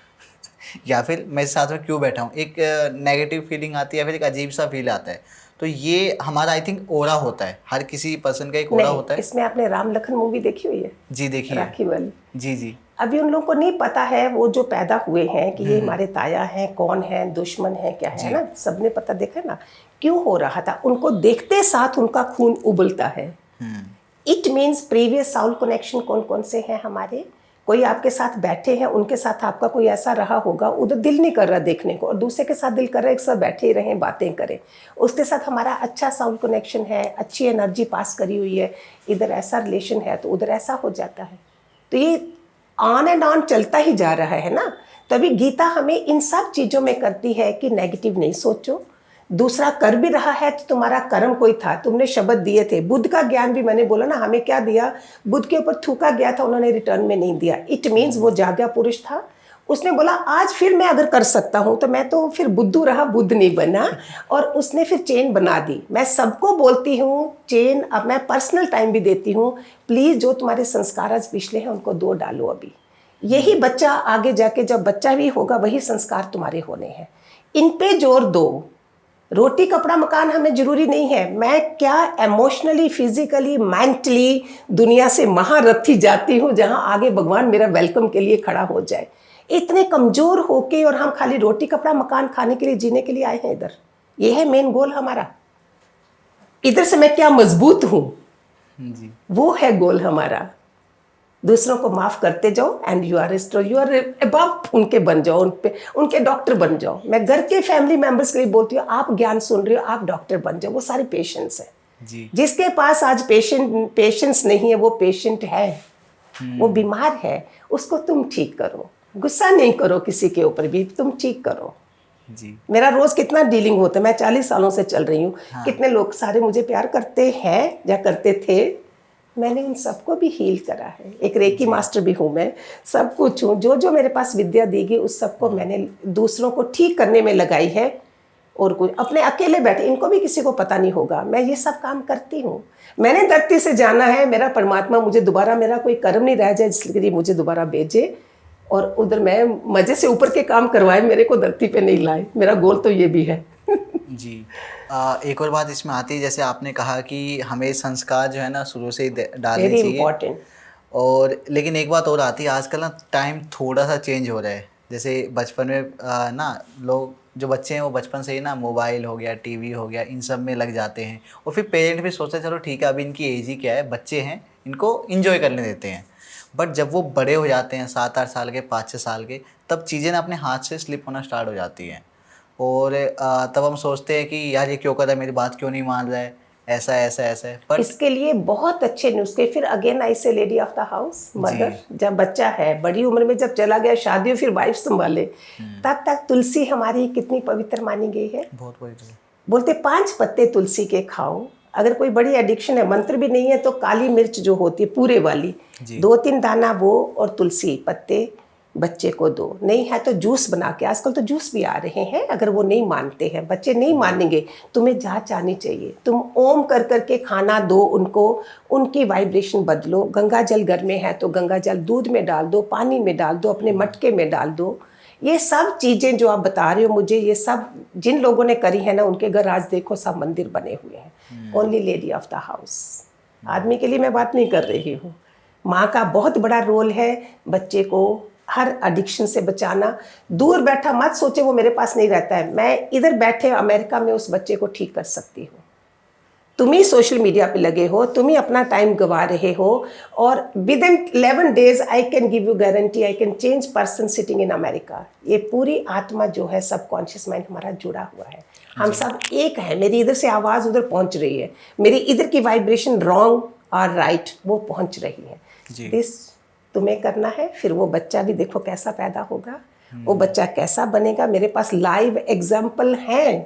या फिर मैं इस साथ में क्यों बैठा हूँ। एक नेगेटिव फीलिंग आती है या फिर एक अजीब सा फील आता है। तो ये हमारा आई थिंक ओरा होता है, हर किसी पर्सन का एक ओरा होता है। इसमें आपने राम लखन मूवी देखी हुई है? जी देखिए। राखी वाली। जी जी। अभी उन लोगों को नहीं पता है, वो जो पैदा हुए हैं कि ये हमारे ताया हैं, कौन है, दुश्मन है, क्या है ना, सबने पता देखा ना क्यों हो रहा था। उनको देखते साथ उनका खून उबलता है। It means previous Saul connection कौन कौन से हैं हमारे। कोई आपके साथ बैठे हैं, उनके साथ आपका कोई ऐसा रहा होगा, उधर दिल नहीं कर रहा देखने को, और दूसरे के साथ दिल कर रहा है एक साथ बैठे ही रहें, बातें करें। उसके साथ हमारा अच्छा साउल कनेक्शन है, अच्छी एनर्जी पास करी हुई है, इधर ऐसा रिलेशन है तो उधर ऐसा हो जाता है। तो ये ऑन एंड ऑन चलता ही जा रहा है ना। तभी गीता हमें इन सब चीज़ों में करती है कि नेगेटिव नहीं सोचो। दूसरा कर भी रहा है तो तुम्हारा कर्म कोई था, तुमने शब्द दिए थे। बुद्ध का ज्ञान भी मैंने बोला ना, हमें क्या दिया, बुद्ध के ऊपर थूका गया था, उन्होंने रिटर्न में नहीं दिया। इट मीन्स वो जागा पुरुष था, उसने बोला आज फिर मैं अगर कर सकता हूँ तो मैं तो फिर बुद्धू रहा, बुद्ध नहीं बना, और उसने फिर चेन बना दी। मैं सबको बोलती हूँ चेन, अब मैं पर्सनल टाइम भी देती हूँ, प्लीज़ जो तुम्हारे संस्कार आज पिछले हैं उनको दो डालो अभी। यही बच्चा आगे जाके जब बच्चा भी होगा वही संस्कार तुम्हारे होने हैं, इन पे जोर दो। रोटी कपड़ा मकान हमें जरूरी नहीं है। मैं क्या इमोशनली, फिजिकली, मेंटली दुनिया से महारथी जाती हूँ जहाँ आगे भगवान मेरा वेलकम के लिए खड़ा हो जाए। इतने कमज़ोर होके और हम खाली रोटी कपड़ा मकान खाने के लिए, जीने के लिए आए हैं इधर, ये है मेन गोल हमारा। इधर से मैं क्या मजबूत हूँ, जी वो है गोल हमारा। दूसरों को माफ करते जाओ एंड यू आर अबव, उनके बन जाओ, उनके डॉक्टर बन जाओ। मैं घर के फैमिली मेंबर्स के लिए बोलती हूँ, आप ज्ञान सुन रहे हो, आप डॉक्टर बन जाओ। वो सारे पेशेंट्स हैं। जी जिसके पास आज पेशेंस नहीं है वो पेशेंट है, वो बीमार है, उसको तुम ठीक करो। गुस्सा नहीं करो किसी के ऊपर भी, तुम ठीक करो। जी मेरा रोज कितना डीलिंग होता है, मैं 40 सालों से चल रही हूँ। कितने लोग सारे मुझे प्यार करते हैं या करते थे, मैंने उन सबको भी हील करा है। एक रेकी मास्टर भी हूँ मैं, सब कुछ हूँ। जो जो मेरे पास विद्या दी गई उस सबको मैंने दूसरों को ठीक करने में लगाई है। और कोई अपने अकेले बैठे, इनको भी किसी को पता नहीं होगा, मैं ये सब काम करती हूँ। मैंने धरती से जाना है, मेरा परमात्मा मुझे दोबारा, मेरा कोई कर्म नहीं रह जाए जिसके मुझे दोबारा भेजे और उधर मैं मजे से ऊपर के काम करवाए, मेरे को धरती पे नहीं लाए। मेरा गोल तो ये भी है। जी। एक और बात इसमें आती है, जैसे आपने कहा कि हमें संस्कार जो है ना शुरू से ही डालने वेरी चाहिए। इंपॉर्टेंट। और लेकिन एक बात और आती है, आजकल ना टाइम थोड़ा सा चेंज हो रहा है। जैसे बचपन में ना लोग जो बच्चे हैं वो बचपन से ही ना मोबाइल हो गया, टीवी हो गया, इन सब में लग जाते हैं। और फिर पेरेंट भी सोचते हैं चलो ठीक है अभी इनकी एज ही क्या है, बच्चे हैं, इनको इंजॉय करने देते हैं। बट जब वो बड़े हो जाते हैं 7-8 साल के, 5-6 साल के, तब चीज़ें ना अपने हाथ से स्लिप होना स्टार्ट हो जाती हैं। और तब हम सोचते हैं कि यार ये क्यों कर रहा है, मेरी बात क्यों नहीं मान रहा है, ऐसा ऐसा ऐसा है। बट इसके लिए बहुत अच्छे नुस्खे। फिर अगेन आई से lady of the house, mother. जब बच्चा है बड़ी उम्र में, जब चला गया शादी हो, फिर वाइफ संभाले, तब तक तुलसी हमारी कितनी पवित्र मानी गई है। बहुत पवित्र। बोलते 5 पत्ते तुलसी के खाओ। अगर कोई बड़ी एडिक्शन है, मंत्र भी नहीं है, तो काली मिर्च जो होती है पूरे वाली, 2-3 दाना वो और तुलसी पत्ते बच्चे को दो। नहीं है तो जूस बना के, आजकल तो जूस भी आ रहे हैं। अगर वो नहीं मानते हैं, बच्चे नहीं मानेंगे, तुम्हें जांच आनी चाहिए। तुम ओम कर करके खाना दो उनको, उनकी वाइब्रेशन बदलो। गंगा जल घर में है तो गंगा जल दूध में डाल दो, पानी में डाल दो, अपने मटके में डाल दो। ये सब चीज़ें जो आप बता रहे हो मुझे, ये सब जिन लोगों ने करी है ना, उनके घर आज देखो सब मंदिर बने हुए हैं। Only lady of the house. आदमी के लिए मैं बात नहीं कर रही हूँ। माँ का बहुत बड़ा रोल है बच्चे को हर एडिक्शन से बचाना। दूर बैठा मत सोचे वो मेरे पास नहीं रहता है, मैं इधर बैठे अमेरिका में उस बच्चे को ठीक कर सकती हूँ। तुम ही सोशल मीडिया पे लगे हो, तुम ही अपना टाइम गवा रहे हो, और with in 11 days I can give you guarantee, I can change person sitting in America. ये पूरी आत्मा जो है, सबकॉन्शियस माइंड हमारा जुड़ा हुआ है। हम सब एक है। मेरी इधर से आवाज़ उधर पहुंच रही है, मेरी इधर की वाइब्रेशन रॉन्ग और राइट वो पहुंच रही है। दिस तुम्हें करना है। फिर वो बच्चा भी देखो कैसा पैदा होगा, वो बच्चा कैसा बनेगा। मेरे पास लाइव एग्जाम्पल हैं।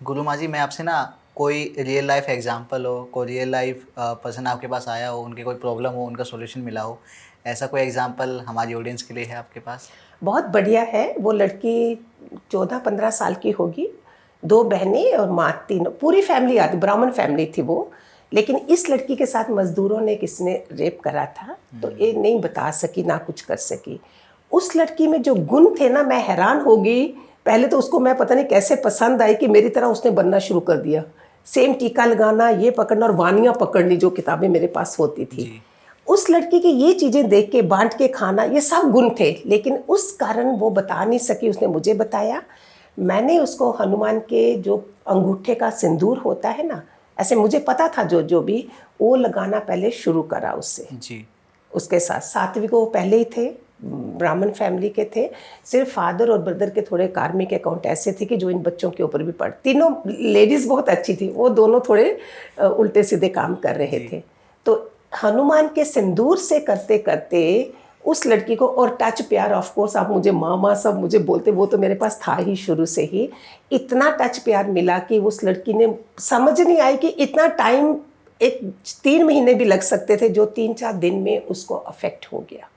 गुरु माँ जी, मैं आपसे ना कोई रियल लाइफ एग्जांपल हो, कोई रियल लाइफ पर्सन आपके पास आया हो, उनके कोई प्रॉब्लम हो, उनका सॉल्यूशन मिला हो, ऐसा कोई एग्जांपल हमारी ऑडियंस के लिए है आपके पास? बहुत बढ़िया है। वो लड़की 14-15 साल की होगी, 2 बहनें और माँ, तीनों, पूरी फैमिली आती, ब्राह्मण फैमिली थी वो। लेकिन इस लड़की के साथ मजदूरों ने किसने रेप करा था, तो ये नहीं बता सकी, ना कुछ कर सकी। उस लड़की में जो गुण थे ना, मैं हैरान हो गई। पहले तो उसको मैं पता नहीं कैसे पसंद आई कि मेरी तरह उसने बनना शुरू कर दिया। सेम टीका लगाना, ये पकड़ना और वानियाँ पकड़नी, जो किताबें मेरे पास होती थी। उस लड़की की ये चीज़ें देख के बांट के खाना, ये सब गुण थे। लेकिन उस कारण वो बता नहीं सकी, उसने मुझे बताया। मैंने उसको हनुमान के जो अंगूठे का सिंदूर होता है ना, ऐसे मुझे पता था जो जो भी, वो लगाना पहले शुरू करा उससे जी। उसके साथ। सात्विक वो पहले ही थे, ब्राह्मण फैमिली के थे। सिर्फ फादर और ब्रदर के थोड़े कार्मिक अकाउंट ऐसे थे कि जो इन बच्चों के ऊपर भी पड़। तीनों लेडीज़ बहुत अच्छी थी, वो दोनों थोड़े उल्टे सीधे काम कर रहे थे। तो हनुमान के सिंदूर से करते करते उस लड़की को, और टच प्यार, ऑफ कोर्स आप मुझे मामा सब मुझे बोलते, वो तो मेरे पास था ही शुरू से ही। इतना टच प्यार मिला कि उस लड़की ने समझ नहीं आई कि इतना टाइम, एक 3 महीने भी लग सकते थे, जो 3-4 दिन में उसको अफेक्ट हो गया।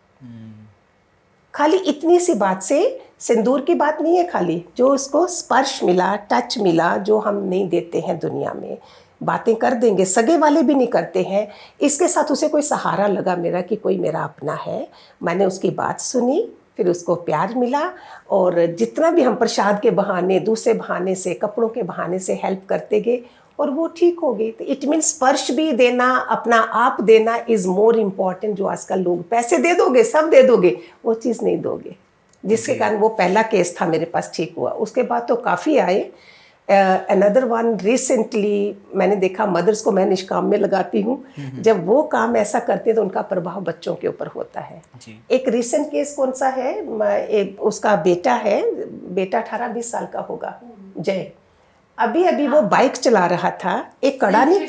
खाली इतनी सी बात से, सिंदूर की बात नहीं है खाली, जो उसको स्पर्श मिला, टच मिला, जो हम नहीं देते हैं दुनिया में। बातें कर देंगे, सगे वाले भी नहीं करते हैं। इसके साथ उसे कोई सहारा लगा मेरा कि कोई मेरा अपना है। मैंने उसकी बात सुनी, फिर उसको प्यार मिला, और जितना भी हम प्रसाद के बहाने, दूसरे बहाने से, कपड़ों के बहाने से हेल्प करते गए, और वो ठीक हो गई। तो इट मीन स्पर्श भी देना, अपना आप देना इज़ मोर इम्पॉर्टेंट। जो आजकल लोग पैसे दे दोगे, सब दे दोगे, वो चीज़ नहीं दोगे, जिसके कारण वो पहला केस था मेरे पास ठीक हुआ। उसके बाद तो काफ़ी आए। अनदर वन रिसेंटली मैंने देखा, मदर्स को मैं निष्काम में लगाती हूँ, जब वो काम ऐसा करते हैं तो उनका प्रभाव बच्चों के ऊपर होता है। एक रिसेंट केस कौन सा है, उसका बेटा है, बेटा 18-20 साल का होगा, जय, अभी अभी वो बाइक चला रहा था, एक कड़ा नहीं,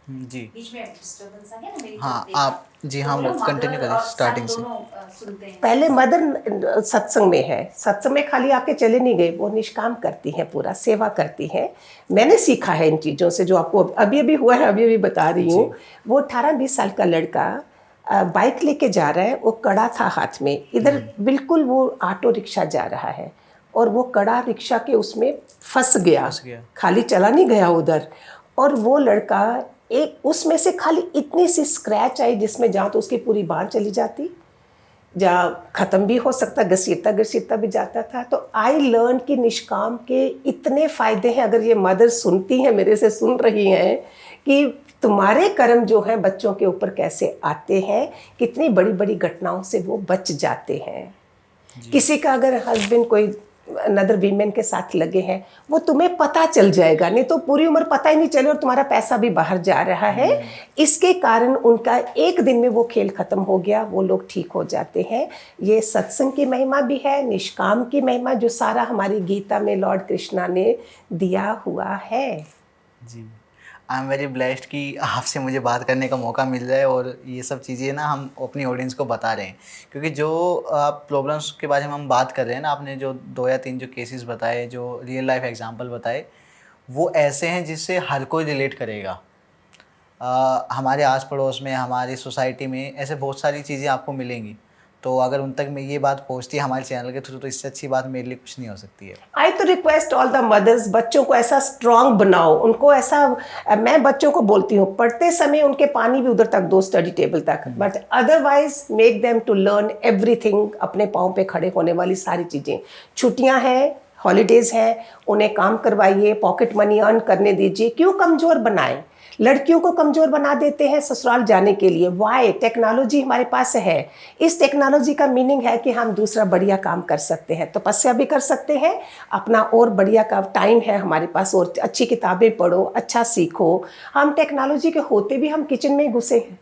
जी बीच में डिस्टर्बेंस आ गया ना मेरी हाँ तरफ देखा। आप जी हाँ तो वो कंटिन्यू करें स्टार्टिंग से। सुनते हैं। पहले मदर सत्संग में है, सत्संग में खाली आके चले नहीं गए, वो निष्काम करती हैं, पूरा सेवा करती हैं। मैंने सीखा है इन चीज़ों से, जो आपको अभी अभी हुआ है, अभी अभी बता रही हूँ। वो 18-20 साल का लड़का बाइक लेके जा रहा है, वो कड़ा था हाथ में, इधर बिल्कुल वो ऑटो रिक्शा जा रहा है और वो कड़ा रिक्शा के उसमें फंस गया, खाली चला नहीं गया उधर, और वो लड़का एक उसमें से खाली इतनी सी स्क्रैच आई जिसमें जहाँ तो उसकी पूरी बाँह चली जाती, जहाँ ख़त्म भी हो सकता, घसीटता घसीटता भी जाता था। तो आई लर्न कि निष्काम के इतने फ़ायदे हैं। अगर ये मदर सुनती हैं, मेरे से सुन रही हैं, कि तुम्हारे कर्म जो हैं बच्चों के ऊपर कैसे आते हैं, कितनी बड़ी बड़ी घटनाओं से वो बच जाते हैं। किसी का अगर हस्बैंड कोई अनदर वीमेन के साथ लगे हैं, वो तुम्हें पता चल जाएगा, नहीं तो पूरी उम्र पता ही नहीं चले और तुम्हारा पैसा भी बाहर जा रहा है। इसके कारण उनका एक दिन में वो खेल खत्म हो गया, वो लोग ठीक हो जाते हैं। ये सत्संग की महिमा भी है, निष्काम की महिमा, जो सारा हमारी गीता में लॉर्ड कृष्णा ने दिया हुआ है। जी आई एम वेरी ब्लेस्ड कि आपसे मुझे बात करने का मौका मिल रहा है और ये सब चीज़ें ना हम अपनी ऑडियंस को बता रहे हैं, क्योंकि जो आप प्रॉब्लम्स के बारे में हम बात कर रहे हैं ना, आपने जो 2 या 3 जो केसेस बताए, जो रियल लाइफ एग्जांपल बताए, वो ऐसे हैं जिससे हर कोई रिलेट करेगा। हमारे आस पड़ोस में, हमारी सोसाइटी में ऐसे बहुत सारी चीज़ें आपको मिलेंगी। तो अगर उन तक में ये बात पहुंचती है हमारे चैनल के थ्रू, तो इससे अच्छी बात मेरे लिए कुछ नहीं हो सकती है। आई तो रिक्वेस्ट ऑल द मदर्स, बच्चों को ऐसा स्ट्रांग बनाओ, उनको ऐसा, मैं बच्चों को बोलती हूँ पढ़ते समय उनके पानी भी उधर तक दो, स्टडी टेबल तक, but otherwise make them to learn everything, अपने पाँव पे खड़े होने वाली सारी चीज़ें। छुट्टियाँ हैं, हॉलीडेज़ हैं, उन्हें काम करवाइए, पॉकेट मनी अर्न करने दीजिए। क्यों कमज़ोर बनाएं? लड़कियों को कमज़ोर बना देते हैं ससुराल जाने के लिए। वाई? टेक्नोलॉजी हमारे पास है। इस टेक्नोलॉजी का मीनिंग है कि हम दूसरा बढ़िया काम कर सकते हैं, तपस्या भी कर सकते हैं, अपना और बढ़िया का टाइम है हमारे पास, और अच्छी किताबें पढ़ो, अच्छा सीखो। हम टेक्नोलॉजी के होते भी हम किचन में घुसे हैं।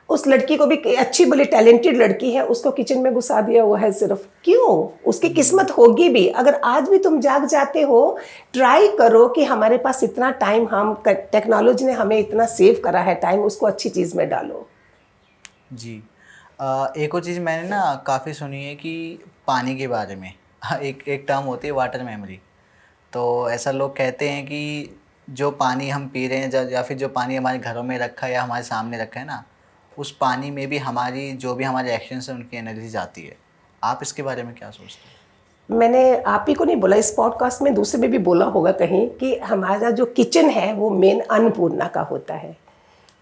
उस लड़की को भी, अच्छी बड़ी टैलेंटेड लड़की है, उसको किचन में घुसा दिया हुआ है सिर्फ। क्यों? उसकी किस्मत होगी भी। अगर आज भी तुम जाग जाते हो, ट्राई करो कि हमारे पास इतना टाइम, हम टेक्नोलॉजी ने हमें इतना सेव करा है टाइम, उसको अच्छी चीज़ में डालो। जी एक और चीज़ मैंने ना काफ़ी सुनी है कि पानी के बारे में एक टर्म होती है वाटर मेमोरी। तो ऐसा लोग कहते हैं कि जो पानी हम पी रहे हैं, या फिर जो पानी हमारे घरों में रखा है या हमारे सामने रखा है ना, उस पानी में भी हमारी जो भी हमारे एक्शंस हैं उनकी एनर्जी जाती है। आप इसके बारे में क्या सोचते हैं? मैंने आप ही को नहीं बोला, इस पॉडकास्ट में दूसरे में भी बोला होगा कहीं, कि हमारा जो किचन है वो मेन अन्नपूर्णा का होता है।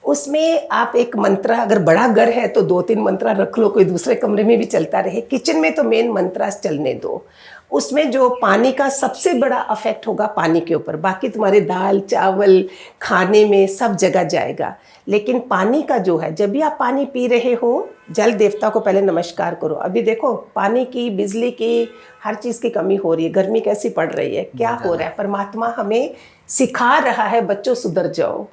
उसमें आप एक मंत्रा, अगर बड़ा घर है तो 2-3 मंत्रा रख लो, कोई दूसरे कमरे में भी चलता रहे। किचन में तो मेन मंत्रा चलने दो। उसमें जो पानी का सबसे बड़ा अफेक्ट होगा पानी के ऊपर, बाकी तुम्हारे दाल चावल खाने में सब जगह जाएगा, लेकिन पानी का जो है, जब भी आप पानी पी रहे हो, जल देवता को पहले नमस्कार करो। अभी देखो पानी की, बिजली की, हर चीज़ की कमी हो रही है, गर्मी कैसी पड़ रही है, क्या हो रहा है। परमात्मा हमें सिखा रहा है, बच्चों सुधर जाओ।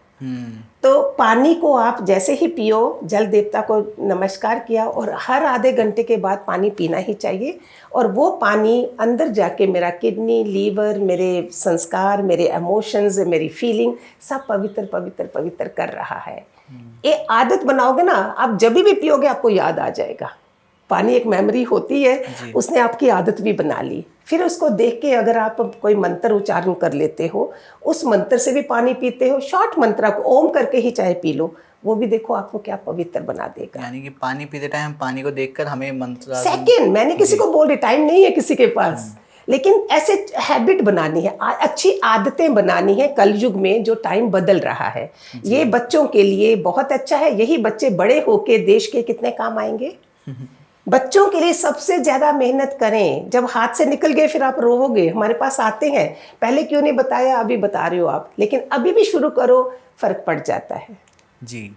तो पानी को आप जैसे ही पियो, जल देवता को नमस्कार किया, और हर आधे घंटे के बाद पानी पीना ही चाहिए। और वो पानी अंदर जाके मेरा किडनी, लीवर, मेरे संस्कार, मेरे इमोशंस, मेरी फीलिंग सब पवित्र पवित्र पवित्र कर रहा है। ये आदत बनाओगे ना, आप जब भी पियोगे आपको याद आ जाएगा। पानी एक मेमोरी होती है, उसने आपकी आदत भी बना ली। फिर उसको देख के अगर आप कोई मंत्र उच्चारण कर लेते हो, उस मंत्र से भी पानी पीते हो, शॉर्ट मंत्र को ओम करके ही चाहे पी लो, वो भी देखो आपको क्या पवित्र बना देगा। यानी कि पानी पीते टाइम पानी को देखकर हमें मंत्र, सेकंड, मैंने किसी को बोल रही, टाइम नहीं है किसी के पास, लेकिन ऐसे हैबिट बनानी है, अच्छी आदतें बनानी है। कलयुग में जो टाइम बदल रहा है, ये बच्चों के लिए बहुत अच्छा है। यही बच्चे बड़े होके देश के कितने काम आएंगे। बच्चों के लिए सबसे ज़्यादा मेहनत करें। जब हाथ से निकल गए फिर आप रोवोगे, हमारे पास आते हैं, पहले क्यों नहीं बताया, अभी बता रहे हो आप, लेकिन अभी भी शुरू करो, फ़र्क पड़ जाता है। जी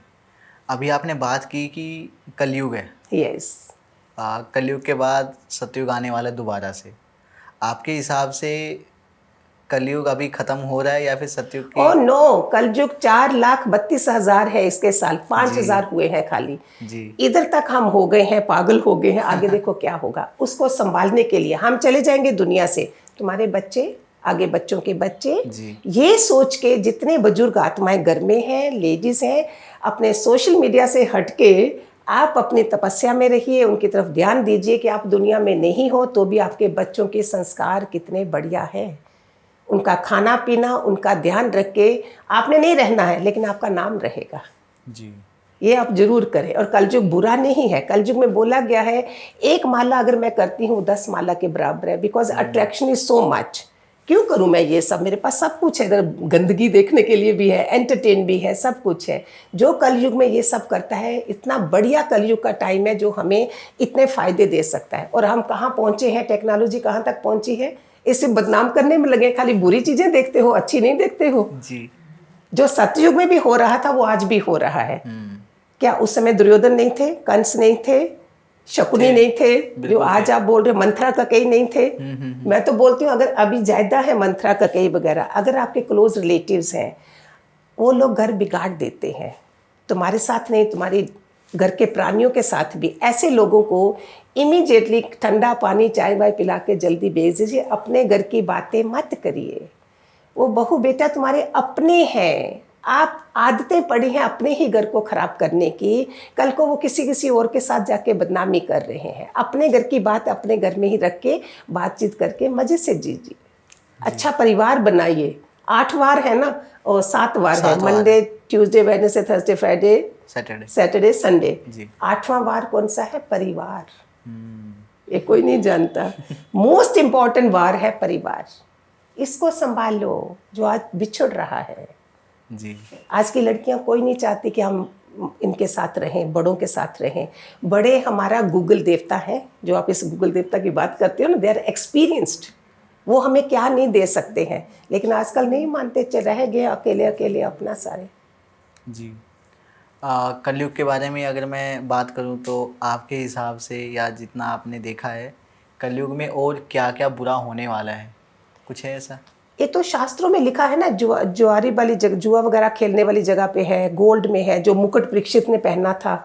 अभी आपने बात की कि कलयुग है। यस। कलयुग के बाद सतयुग आने वाला है दोबारा से। आपके हिसाब से कलयुग अभी खत्म हो रहा है या फिर सतयुग की? ओ नो, कलयुग 4,32,000 है इसके साल, 5,000 हुए हैं खाली। जी इधर तक हम हो गए हैं, पागल हो गए हैं, आगे देखो क्या होगा। उसको संभालने के लिए हम चले जाएंगे दुनिया से, तुम्हारे बच्चे, आगे बच्चों के बच्चे, जी ये सोच के जितने बुजुर्ग आत्माएं घर में हैं, लेडीज हैं, अपने सोशल मीडिया से हटके आप अपनी तपस्या में रहिए, उनकी तरफ ध्यान दीजिए कि आप दुनिया में नहीं हो तो भी आपके बच्चों के संस्कार कितने बढ़िया है। उनका खाना पीना, उनका ध्यान रख के, आपने नहीं रहना है लेकिन आपका नाम रहेगा, जी ये आप जरूर करें। और कलयुग बुरा नहीं है, कलयुग में बोला गया है 1 माला अगर मैं करती हूँ 10 माला के बराबर है, because attraction is so much. क्यों करूँ मैं ये सब, मेरे पास सब कुछ है, इधर गंदगी देखने के लिए भी है, एंटरटेन भी है, सब कुछ है। जो कलयुग में ये सब करता है, इतना बढ़िया कलयुग का टाइम है जो हमें इतने फायदे दे सकता है। और हम कहाँ पहुँचे हैं, टेक्नोलॉजी कहाँ तक पहुँची है, इसे बदनाम करने में लगे। खाली बुरी चीज़ें देखते हो, अच्छी नहीं देखते हो। जी जो सतयुग में भी हो रहा था वो आज भी हो रहा है। क्या उस समय दुर्योधन नहीं थे, कंस नहीं थे, शकुनी नहीं थे, जो आज आप बोल रहे मंथरा ककेई नहीं थे। मैं तो बोलती हूँ अगर अभी ज्यादा है मंथरा ककेई वगैरह, अगर आपके क्लोज रिलेटिव्स हैं, वो लोग घर बिगाड़ देते हैं, तुम्हारे साथ नहीं, तुम्हारे घर के प्राणियों के साथ भी। ऐसे लोगों को इमीडिएटली ठंडा पानी चाय वाय पिला के जल्दी भेज दीजिए, अपने घर की बातें मत करिए। वो बहू बेटा तुम्हारे अपने हैं, आप आदतें पड़ी हैं अपने ही घर को खराब करने की, कल को वो किसी और के साथ जाके बदनामी कर रहे हैं। अपने घर की बात अपने घर में ही रख के बातचीत करके मजे से जीजिए, अच्छा परिवार बनाइए। 8 वार है ना, और 7 वार है, Monday Tuesday Wednesday Thursday Friday Saturday Sunday. 8वां वार कौन सा है, परिवार। ये कोई नहीं जानता, मोस्ट इम्पॉर्टेंट वार है परिवार, इसको संभालो जो आज बिछुड़ रहा है। जी आज की लड़कियां कोई नहीं चाहती कि हम इनके साथ रहें, बड़ों के साथ रहें। बड़े हमारा गूगल देवता है, जो आप इस गूगल देवता की बात करते हो ना, दे आर एक्सपीरियंस्ड, वो हमें क्या नहीं दे सकते हैं। लेकिन आजकल नहीं मानते, चल रह गए अकेले अकेले अपना सारे। जी कलयुग के बारे में अगर मैं बात करूं तो आपके हिसाब से या जितना आपने देखा है, कलयुग में और क्या क्या बुरा होने वाला है, कुछ है ऐसा? ये तो शास्त्रों में लिखा है ना, जुआरी वाली जगह, जुआ वगैरह खेलने वाली जगह पे है, गोल्ड में है, जो मुकुट परीक्षित ने पहना था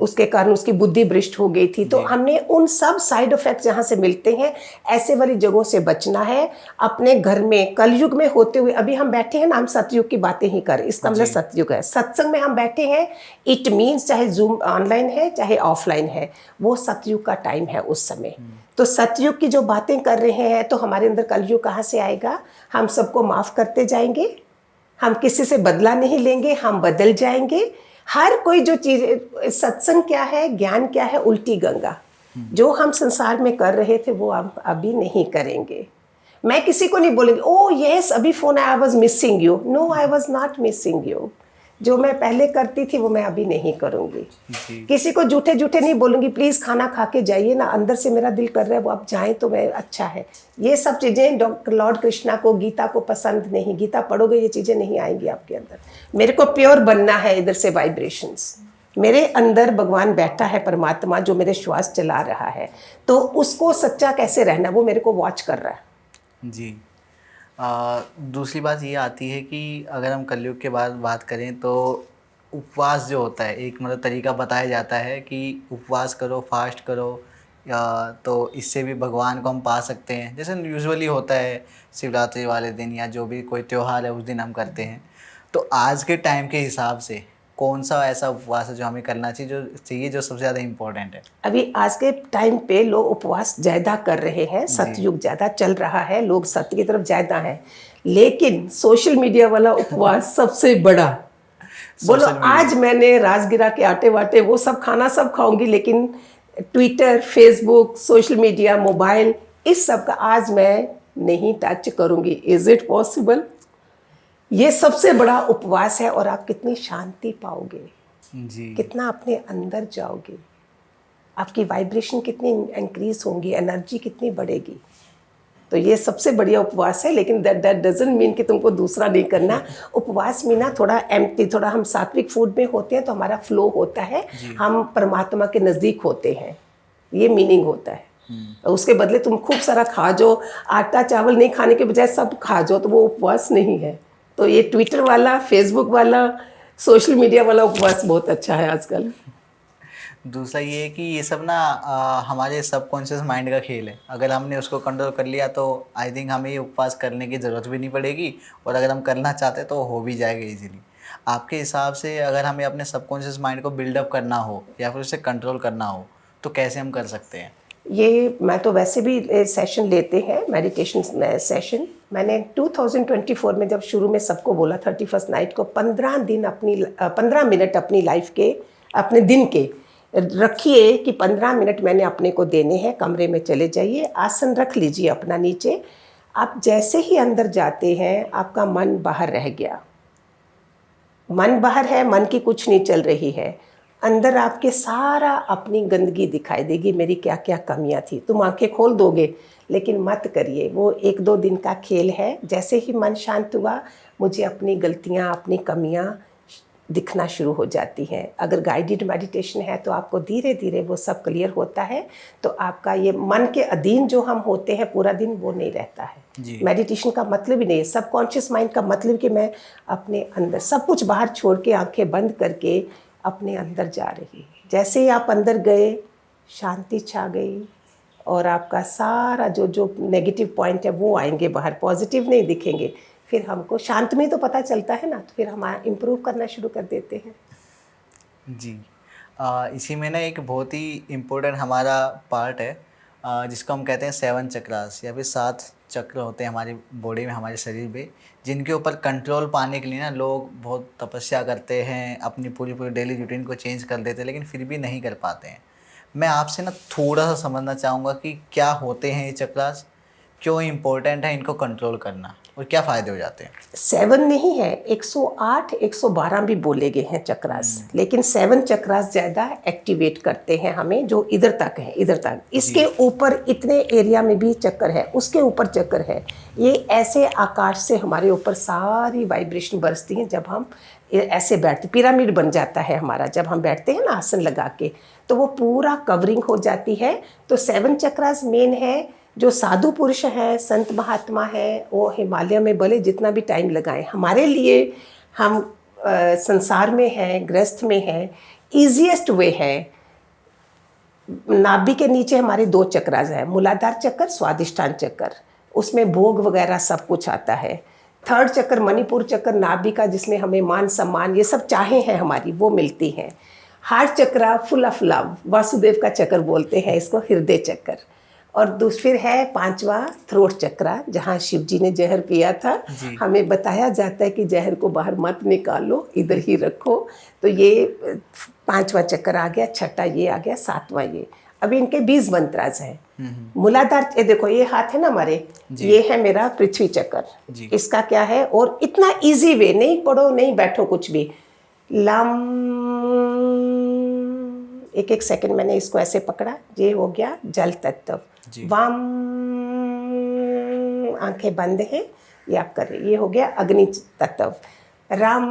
उसके कारण उसकी बुद्धि भ्रष्ट हो गई थी। तो हमने उन सब साइड इफेक्ट जहाँ से मिलते हैं, ऐसे वाली जगहों से बचना है। अपने घर में कलयुग में होते हुए, अभी हम बैठे हैं ना, हम सतयुग की बातें ही कर, इसका मतलब सतयुग है, सत्संग में हम बैठे हैं, इट मीन्स चाहे जूम ऑनलाइन है चाहे ऑफलाइन है, वो सतयुग का टाइम है उस समय। तो सतयुग की जो बातें कर रहे हैं, तो हमारे अंदर कलयुग कहाँ से आएगा? हम सबको माफ़ करते जाएंगे, हम किसी से बदला नहीं लेंगे, हम बदल जाएंगे। हर कोई जो चीज़, सत्संग क्या है, ज्ञान क्या है, उल्टी गंगा। जो हम संसार में कर रहे थे वो हम अभी नहीं करेंगे। मैं किसी को नहीं बोलूँगी ओ यस अभी फ़ोन आया, I was missing you, no I was not missing you. जो मैं पहले करती थी वो मैं अभी नहीं करूँगी। किसी को झूठे झूठे नहीं बोलूँगी, प्लीज़ खाना खा के जाइए ना, अंदर से मेरा दिल कर रहा है वो आप जाएं तो मैं अच्छा है। ये सब चीज़ें डॉक्टर लॉर्ड कृष्णा को, गीता को पसंद नहीं। गीता पढ़ोगे ये चीज़ें नहीं आएंगी आपके अंदर। मेरे को प्योर बनना है इधर से वाइब्रेशंस। मेरे अंदर भगवान बैठा है, परमात्मा जो मेरे श्वास चला रहा है, तो उसको सच्चा कैसे रहना वो मेरे को वॉच कर रहा है। जी दूसरी बात ये आती है कि अगर हम कलयुग के बाद बात करें तो उपवास जो होता है, एक मतलब तरीका बताया जाता है कि उपवास करो, फास्ट करो, या तो इससे भी भगवान को हम पा सकते हैं। जैसे यूजुअली होता है शिवरात्रि वाले दिन या जो भी कोई त्यौहार है उस दिन हम करते हैं। तो आज के टाइम के हिसाब से कौन सा ऐसा उपवास है जो हमें करना चाहिए जो सबसे ज़्यादा इम्पोर्टेंट है? अभी आज के टाइम पे लोग उपवास ज़्यादा कर रहे हैं, सतयुग ज़्यादा चल रहा है, लोग सत्य की तरफ ज़्यादा हैं। लेकिन सोशल मीडिया वाला उपवास सबसे बड़ा। बोलो आज मैंने राजगिरा के आटे वाटे वो सब खाना सब खाऊंगी, लेकिन Twitter, Facebook, social media, mobile, इस सब का आज मैं नहीं टच करूंगी। Is it possible? ये सबसे बड़ा उपवास है। और आप कितनी शांति पाओगे जी, कितना अपने अंदर जाओगे, आपकी वाइब्रेशन कितनी इंक्रीज होंगी, एनर्जी कितनी बढ़ेगी। तो ये सबसे बढ़िया उपवास है। लेकिन दैट डजंट मीन कि तुमको दूसरा नहीं करना। उपवास में ना थोड़ा एम्प्टी, थोड़ा हम सात्विक फूड में होते हैं तो हमारा फ्लो होता है, हम परमात्मा के नज़दीक होते हैं, ये मीनिंग होता है। उसके बदले तुम खूब सारा खा जो, आटा चावल नहीं खाने के बजाय सब खा जो, तो वो उपवास नहीं है। तो ये ट्विटर वाला, फेसबुक वाला, सोशल मीडिया वाला उपवास बहुत अच्छा है आजकल। दूसरा ये है कि ये सब ना हमारे सबकॉन्शियस माइंड का खेल है। अगर हमने उसको कंट्रोल कर लिया तो आई थिंक हमें ये उपवास करने की ज़रूरत भी नहीं पड़ेगी, और अगर हम करना चाहते तो हो भी जाएगा इजीली। आपके हिसाब से अगर हमें अपने सबकॉन्शियस माइंड को बिल्डअप करना हो या फिर उसे कंट्रोल करना हो तो कैसे हम कर सकते हैं? ये मैं तो वैसे भी सेशन लेते हैं, मेडिटेशन सेशन। मैंने 2024 में जब शुरू में सबको बोला 31st नाइट को 15 मिनट अपनी लाइफ के, अपने दिन के रखिए कि 15 मिनट मैंने अपने को देने हैं। कमरे में चले जाइए, आसन रख लीजिए अपना नीचे। आप जैसे ही अंदर जाते हैं आपका मन बाहर रह गया, मन बाहर है, मन की कुछ नहीं चल रही है। अंदर आपके सारा अपनी गंदगी दिखाई देगी, मेरी क्या क्या कमियां थी। तुम आंखें खोल दोगे, लेकिन मत करिए, वो 1-2 दिन का खेल है। जैसे ही मन शांत हुआ, मुझे अपनी गलतियां, अपनी कमियां दिखना शुरू हो जाती हैं। अगर गाइडेड मेडिटेशन है तो आपको धीरे धीरे वो सब क्लियर होता है। तो आपका ये मन के अधीन जो हम होते हैं पूरा दिन, वो नहीं रहता है। मेडिटेशन का मतलब ही नहीं है, सबकॉन्शियस माइंड का मतलब कि मैं अपने अंदर सब कुछ बाहर छोड़ के, आंखें बंद करके अपने अंदर जा रही। जैसे ही आप अंदर गए, शांति छा गई, और आपका सारा जो जो नेगेटिव पॉइंट है वो आएंगे बाहर, पॉजिटिव नहीं दिखेंगे। फिर हमको शांत में तो पता चलता है ना, तो फिर हम इम्प्रूव करना शुरू कर देते हैं। जी। इसी में ना एक बहुत ही इम्पोर्टेंट हमारा पार्ट है जिसको हम कहते हैं 7 चक्रास, या फिर 7 चक्र होते हैं हमारी बॉडी में, हमारे शरीर में, जिनके ऊपर कंट्रोल पाने के लिए ना लोग बहुत तपस्या करते हैं, अपनी पूरी पूरी डेली रूटीन को चेंज कर देते हैं, लेकिन फिर भी नहीं कर पाते हैं। मैं आपसे ना थोड़ा सा समझना चाहूँगा कि क्या होते हैं ये चक्रास, क्यों इम्पोर्टेंट है इनको कंट्रोल करना, और क्या फ़ायदे हो जाते हैं? 7 नहीं है, 108, 112 भी बोले गए हैं चक्रास, लेकिन 7 चक्रास ज़्यादा एक्टिवेट करते हैं हमें, जो इधर तक है, इधर तक। इसके ऊपर इतने एरिया में भी चक्कर है, उसके ऊपर चक्कर है। ये ऐसे आकाश से हमारे ऊपर सारी वाइब्रेशन बरसती हैं जब हम ऐसे बैठते, पिरामिड बन जाता है हमारा जब हम बैठते हैं ना आसन लगा के, तो वो पूरा कवरिंग हो जाती है। तो 7 चक्रास मेन है। जो साधु पुरुष हैं, संत महात्मा हैं, वो हिमालय में भले जितना भी टाइम लगाएं, हमारे लिए हम संसार में हैं, गृहस्थ में हैं, ईजीएस्ट वे है। नाभि के नीचे हमारे 2 चक्रास हैं, मूलाधार चक्र, स्वादिष्ठान चक्र, उसमें भोग वगैरह सब कुछ आता है। 3rd चक्र मणिपुर चक्र नाभि का, जिसमें हमें मान सम्मान ये सब चाहें हैं हमारी, वो मिलती हैं। हार्ट चक्र फुल ऑफ लव, वासुदेव का चक्र बोलते हैं इसको, हृदय चक्र। और फिर है 5वां थ्रोट चक्र, जहाँ शिव जी ने जहर पिया था। हमें बताया जाता है कि जहर को बाहर मत निकालो, इधर ही रखो। तो ये 5वां चक्र आ गया, 6ठा ये आ गया, 7वां ये। अभी इनके 20 मंत्रास हैं। मूलाधार, ये देखो ये हाथ है ना हमारे, ये है मेरा पृथ्वी चक्र। इसका क्या है, और इतना इजी वे, नहीं पढ़ो नहीं बैठो कुछ भी, लम, एक सेकंड मैंने इसको ऐसे पकड़ा, ये हो गया जल तत्व। वाम, आंखें बंद हैं, ये आप कर रहे, ये हो गया अग्नि तत्व। राम,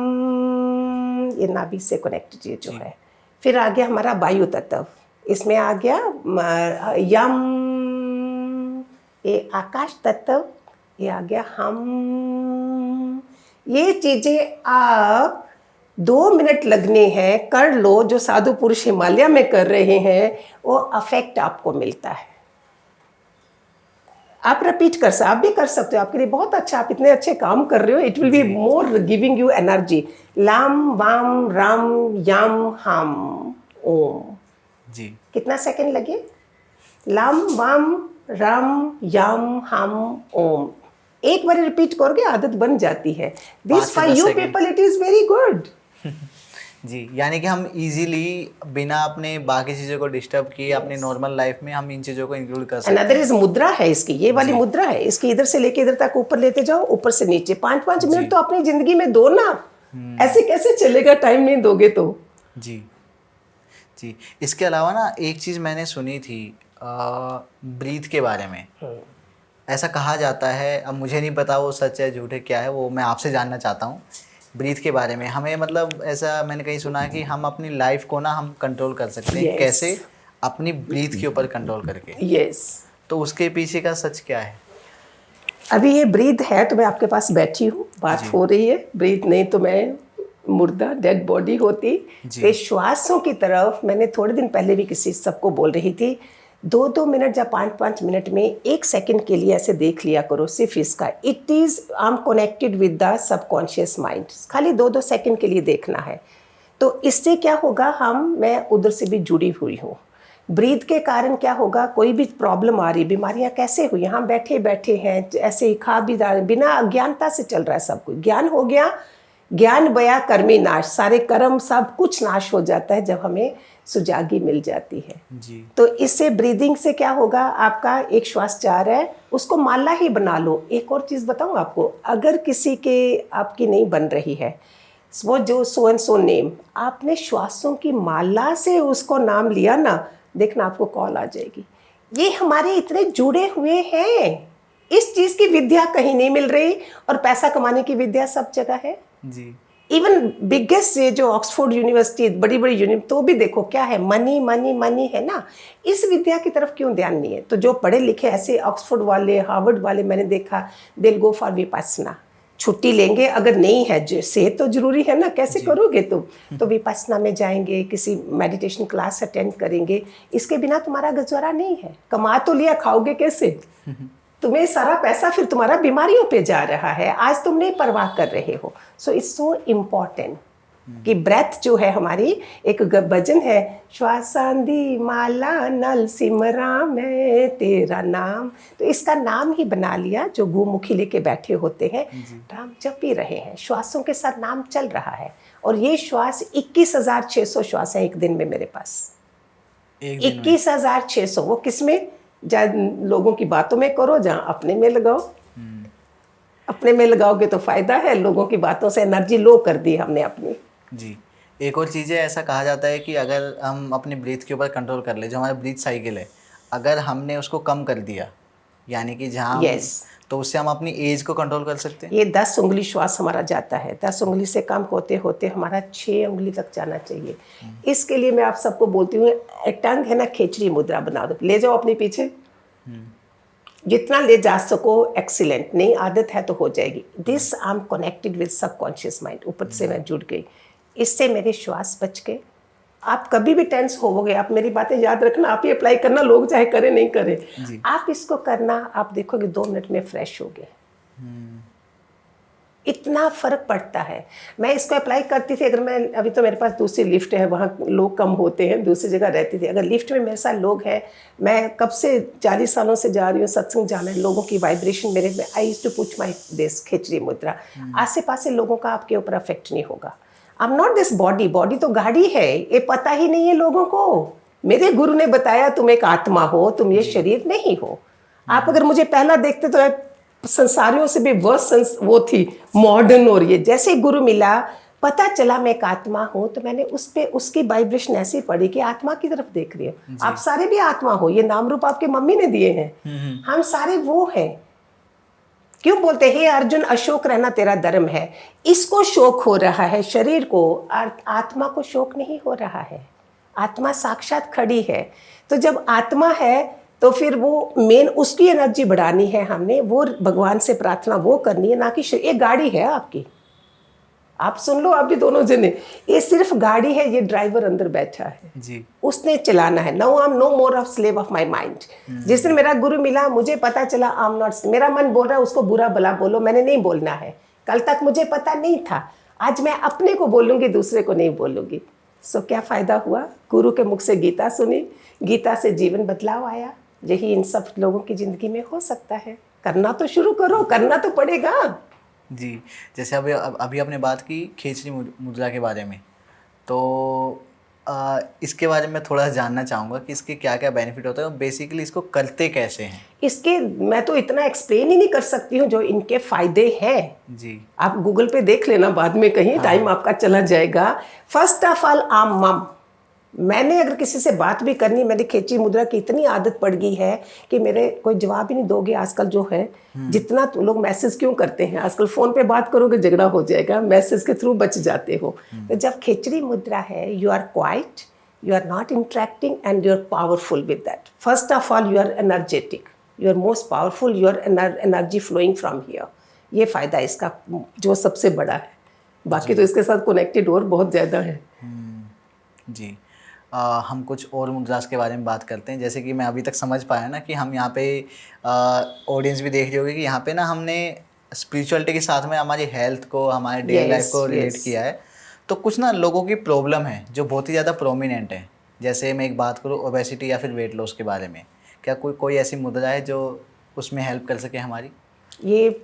ये नाभि से कनेक्टेड ये जो है। फिर आ गया हमारा वायु तत्व, इसमें आ गया यम, ये आकाश तत्व, ये आ गया हम। ये चीजें आप 2 मिनट लगने हैं, कर लो। जो साधु पुरुष हिमालय में कर रहे हैं, वो अफेक्ट आपको मिलता है। आप रिपीट आप भी कर सकते हो, आपके लिए बहुत अच्छा, आप इतने अच्छे काम कर रहे हो, it will be more giving you energy. लाम वाम राम याम हम ओम। जी, कितना सेकंड लगे? लाम वाम राम याम हम ओम। एक बार रिपीट करोगे आदत बन जाती है। This for you people it is very good. जी, यानी कि हम इजीली बिना अपने बाकी चीज़ों को डिस्टर्ब किए अपनी नॉर्मल लाइफ में हम इन चीज़ों को इंक्लूड कर सकते हैं। अनदर इज मुद्रा है इसकी, ये वाली मुद्रा है इसकी, इधर से लेके इधर तक ऊपर लेते जाओ, ऊपर से नीचे। 5-5 मिनट तो अपनी जिंदगी में दो ना, ऐसे कैसे चलेगा, टाइम नहीं दोगे तो। जी जी। इसके अलावा ना एक चीज़ मैंने सुनी थी ब्रीथ के बारे में। ऐसा कहा जाता है, अब मुझे नहीं पता वो सच है झूठ है क्या है, वो मैं आपसे जानना चाहता हूँ। ब्रीथ के बारे में हमें, मतलब ऐसा मैंने कहीं सुना है कि हम अपनी लाइफ को ना हम कंट्रोल कर सकते हैं। कैसे? अपनी ब्रीथ के ऊपर कंट्रोल करके। यस। तो उसके पीछे का सच क्या है? अभी ये ब्रीथ है तो मैं आपके पास बैठी हूँ, बात हो रही है। ब्रीथ नहीं तो मैं मुर्दा, डेड बॉडी होती। तो श्वासों की तरफ मैंने थोड़े दिन पहले भी किसी सबको बोल रही थी, 2-2 मिनट या 5-5 मिनट में 1 सेकंड के लिए ऐसे देख लिया करो सिर्फ इसका। It is I am connected with the subconscious mind. खाली 2-2 सेकंड के लिए देखना है। तो इससे क्या होगा, मैं उधर से भी जुड़ी हुई हूँ। ब्रीथ के कारण क्या होगा, कोई भी प्रॉब्लम आ रही, बीमारियां कैसे हुई, हम बैठे बैठे हैं ऐसे ही खा भी रहे, बिना अज्ञानता से चल रहा है सब कुछ। ज्ञान हो गया, ज्ञान बया कर्मी नाश, सारे कर्म सब कुछ नाश हो जाता है जब हमें सुजागी मिल जाती है जी। तो इससे ब्रीदिंग से क्या होगा, आपका एक श्वास जा रहा है उसको माला ही बना लो। एक और चीज़ बताऊँ आपको, अगर किसी के आपकी नहीं बन रही है, वो जो सो एंड सो नेम, आपने श्वासों की माला से उसको नाम लिया ना, देखना आपको कॉल आ जाएगी। ये हमारे इतने जुड़े हुए हैं, इस चीज़ की विद्या कहीं नहीं मिल रही, और पैसा कमाने की विद्या सब जगह है जी। इवन बिगेस्ट ये जो ऑक्सफोर्ड यूनिवर्सिटी, बड़ी बड़ी यूनिवर्सिटी, तो भी देखो क्या है, मनी मनी मनी है ना। इस विद्या की तरफ क्यों ध्यान नहीं है? तो जो पढ़े लिखे ऐसे ऑक्सफोर्ड वाले, हार्वर्ड वाले, मैंने देखा, दिल गो फॉर विपस्सना। छुट्टी लेंगे, अगर नहीं है सेहत तो जरूरी है ना, कैसे करोगे तुम? तो विपस्सना में जाएंगे, किसी मेडिटेशन क्लास अटेंड करेंगे। इसके बिना तुम्हारा गुजारा नहीं है। कमा तो लिया, खाओगे कैसे? तुम्हें सारा पैसा फिर तुम्हारा बीमारियों पे जा रहा है, आज तुम नहीं परवाह कर रहे हो। सो इट्स सो इम्पॉर्टेंट कि ब्रेथ जो है हमारी, एक भजन है, श्वासांदी माला नल सिमरा मैं तेरा नाम। तो इसका नाम ही बना लिया, जो गुमुखी लेके बैठे होते हैं, राम जप ही रहे हैं, श्वासों के साथ नाम चल रहा है। और ये श्वास 21,600 श्वास है एक दिन में मेरे पास। 21,600। वो किसमें? जहाँ लोगों की बातों में करो, जहाँ अपने में लगाओ। अपने में लगाओगे तो फायदा है, लोगों की बातों से एनर्जी लो कर दी हमने अपनी। जी। एक और चीज़ है, ऐसा कहा जाता है कि अगर हम अपने ब्रीथ के ऊपर कंट्रोल कर ले, जो हमारा ब्रीथ साइकिल है, अगर हमने उसको कम कर दिया, यानी कि जहाँ तो उससे हम अपनी एज को कंट्रोल कर सकते हैं। ये 10 उंगली श्वास हमारा जाता है, 10 उंगली से कम होते होते हमारा 6 उंगली तक जाना चाहिए। इसके लिए मैं आप सबको बोलती हूँ, टंग है ना, खेचरी मुद्रा बना दो, ले जाओ अपने पीछे, जितना ले जा सको एक्सीलेंट। नहीं आदत है तो हो जाएगी। This I am connected with subconscious mind, ऊपर से मैं जुड़ गई, इससे मेरे श्वास बच गए। आप कभी भी टेंस होवोगे, आप मेरी बातें याद रखना, आप ही अप्लाई करना, लोग चाहे करें नहीं करें, आप इसको करना, आप देखोगे 2 मिनट में फ्रेश हो गए। इतना फर्क पड़ता है। मैं इसको अप्लाई करती थी, अगर मैं, अभी तो मेरे पास दूसरी लिफ्ट है, वहाँ लोग कम होते हैं, दूसरी जगह रहती थी, अगर लिफ्ट में मेरे साथ लोग हैं, मैं कब से 40 सालों से जा रही हूँ, सत्संग जाना है, लोगों की वाइब्रेशन मेरे में, I used to put my this khechari mudra. आसे पासे लोगों का आपके ऊपर अफेक्ट नहीं होगा। I am not this body, body तो गाड़ी है, ये पता ही नहीं है लोगों को। मेरे गुरु ने बताया तुम एक आत्मा हो, तुम ये शरीर नहीं हो। आप अगर मुझे पहला देखते तो संसारियों से भी वर्स वो थी, मॉडर्न। और ये जैसे गुरु मिला, पता चला मैं एक आत्मा हूँ, तो मैंने उस पे उसकी वाइब्रेशन ऐसी पड़ी कि आत्मा की तरफ देख रही हूँ। आप सारे भी आत्मा हो, ये नाम रूप आपके मम्मी ने दिए हैं, हम सारे वो हैं। क्यों बोलते हैं अर्जुन, अशोक रहना तेरा धर्म है। इसको शोक हो रहा है शरीर को, आत्मा को शोक नहीं हो रहा है। आत्मा साक्षात खड़ी है। तो जब आत्मा है तो फिर वो मेन उसकी एनर्जी बढ़ानी है हमने, वो भगवान से प्रार्थना वो करनी है, ना कि ये गाड़ी है आपकी। आप सुन लो, आप भी दोनों जने, ये सिर्फ गाड़ी है, ये ड्राइवर अंदर बैठा है जी, उसने चलाना है। Now I am no more of slave of my mind. जिस दिन मेरा गुरु मिला, मुझे पता चला आई एम नॉट, मेरा मन बोल रहा है उसको बुरा भला बोलो, मैंने नहीं बोलना है। कल तक मुझे पता नहीं था, आज मैं अपने को बोलूँगी, दूसरे को नहीं बोलूँगी। सो क्या फ़ायदा हुआ? गुरु के मुख से गीता सुनी, गीता से जीवन बदलाव आया। यही इन सब लोगों की ज़िंदगी में हो सकता है। करना तो शुरू करो, करना तो पड़ेगा। जी। जैसे अभी आपने बात की खेचरी मुद्रा के बारे में, तो इसके बारे में थोड़ा जानना चाहूँगा कि इसके क्या क्या बेनिफिट होते हैं और बेसिकली इसको करते कैसे हैं। इसके मैं तो इतना एक्सप्लेन ही नहीं कर सकती हूँ जो इनके फ़ायदे हैं। जी, आप गूगल पे देख लेना बाद में कहीं, टाइम आपका चला जाएगा। फर्स्ट ऑफ ऑल आम मम, मैंने अगर किसी से बात भी करनी, मेरी खेचरी मुद्रा की इतनी आदत पड़ गई है कि मेरे कोई जवाब ही नहीं दोगे आजकल जो है। जितना तुम लोग मैसेज क्यों करते हैं आजकल, फ़ोन पे बात करोगे झगड़ा हो जाएगा, मैसेज के थ्रू बच जाते हो। तो जब खेचरी मुद्रा है, you are quite, You are not interacting and you are powerful with that. First of all, you are energetic. You are most powerful. Your energy flowing from here. ये फ़ायदा इसका जो सबसे बड़ा है. बाकी तो इसके साथ कनेक्टेड और बहुत ज़्यादा है. जी. हम कुछ और मुद्रास के बारे में बात करते हैं. जैसे कि मैं अभी तक समझ पाया ना कि हम यहाँ पे ऑडियंस भी देख रही होगी कि यहाँ पे ना हमने स्पिरिचुअलिटी के साथ में हमारी हेल्थ को, हमारे डेली लाइफ को रिलेट किया है. तो कुछ ना लोगों की प्रॉब्लम है जो बहुत ही ज़्यादा प्रोमिनेंट है. जैसे मैं एक बात करूँ ओबेसिटी या फिर वेट लॉस के बारे में, क्या कोई ऐसी मुद्रा है जो उसमें हेल्प कर सके हमारी? ये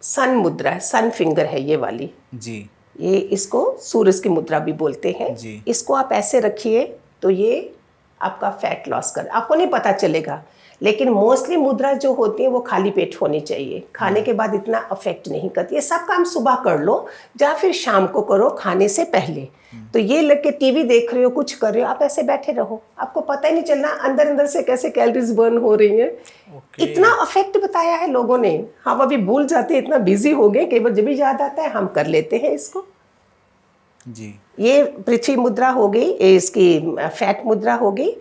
सन मुद्रा है, सन फिंगर है ये वाली जी. ये इसको सूरज की मुद्रा भी बोलते हैं जी. इसको आप ऐसे रखिए तो ये आपका फैट लॉस कर, आपको नहीं पता चलेगा, लेकिन मोस्टली मुद्रा जो होती है वो खाली पेट होनी चाहिए. खाने के बाद इतना अफेक्ट नहीं करती. ये सब काम सुबह कर लो या फिर शाम को करो खाने से पहले. तो ये लग के टीवी देख रहे हो, कुछ कर रहे हो, आप ऐसे बैठे रहो, आपको पता ही नहीं चलना अंदर अंदर से कैसे कैलोरीज बर्न हो रही हैं. इतना अफेक्ट बताया है लोगों ने. हम अभी भूल जाते हैं, इतना बिजी हो गए, केवल जब भी याद आता है हम कर लेते हैं इसको. जी. ये पृथ्वी मुद्रा हो गई, इसकी फैट मुद्रा हो गई.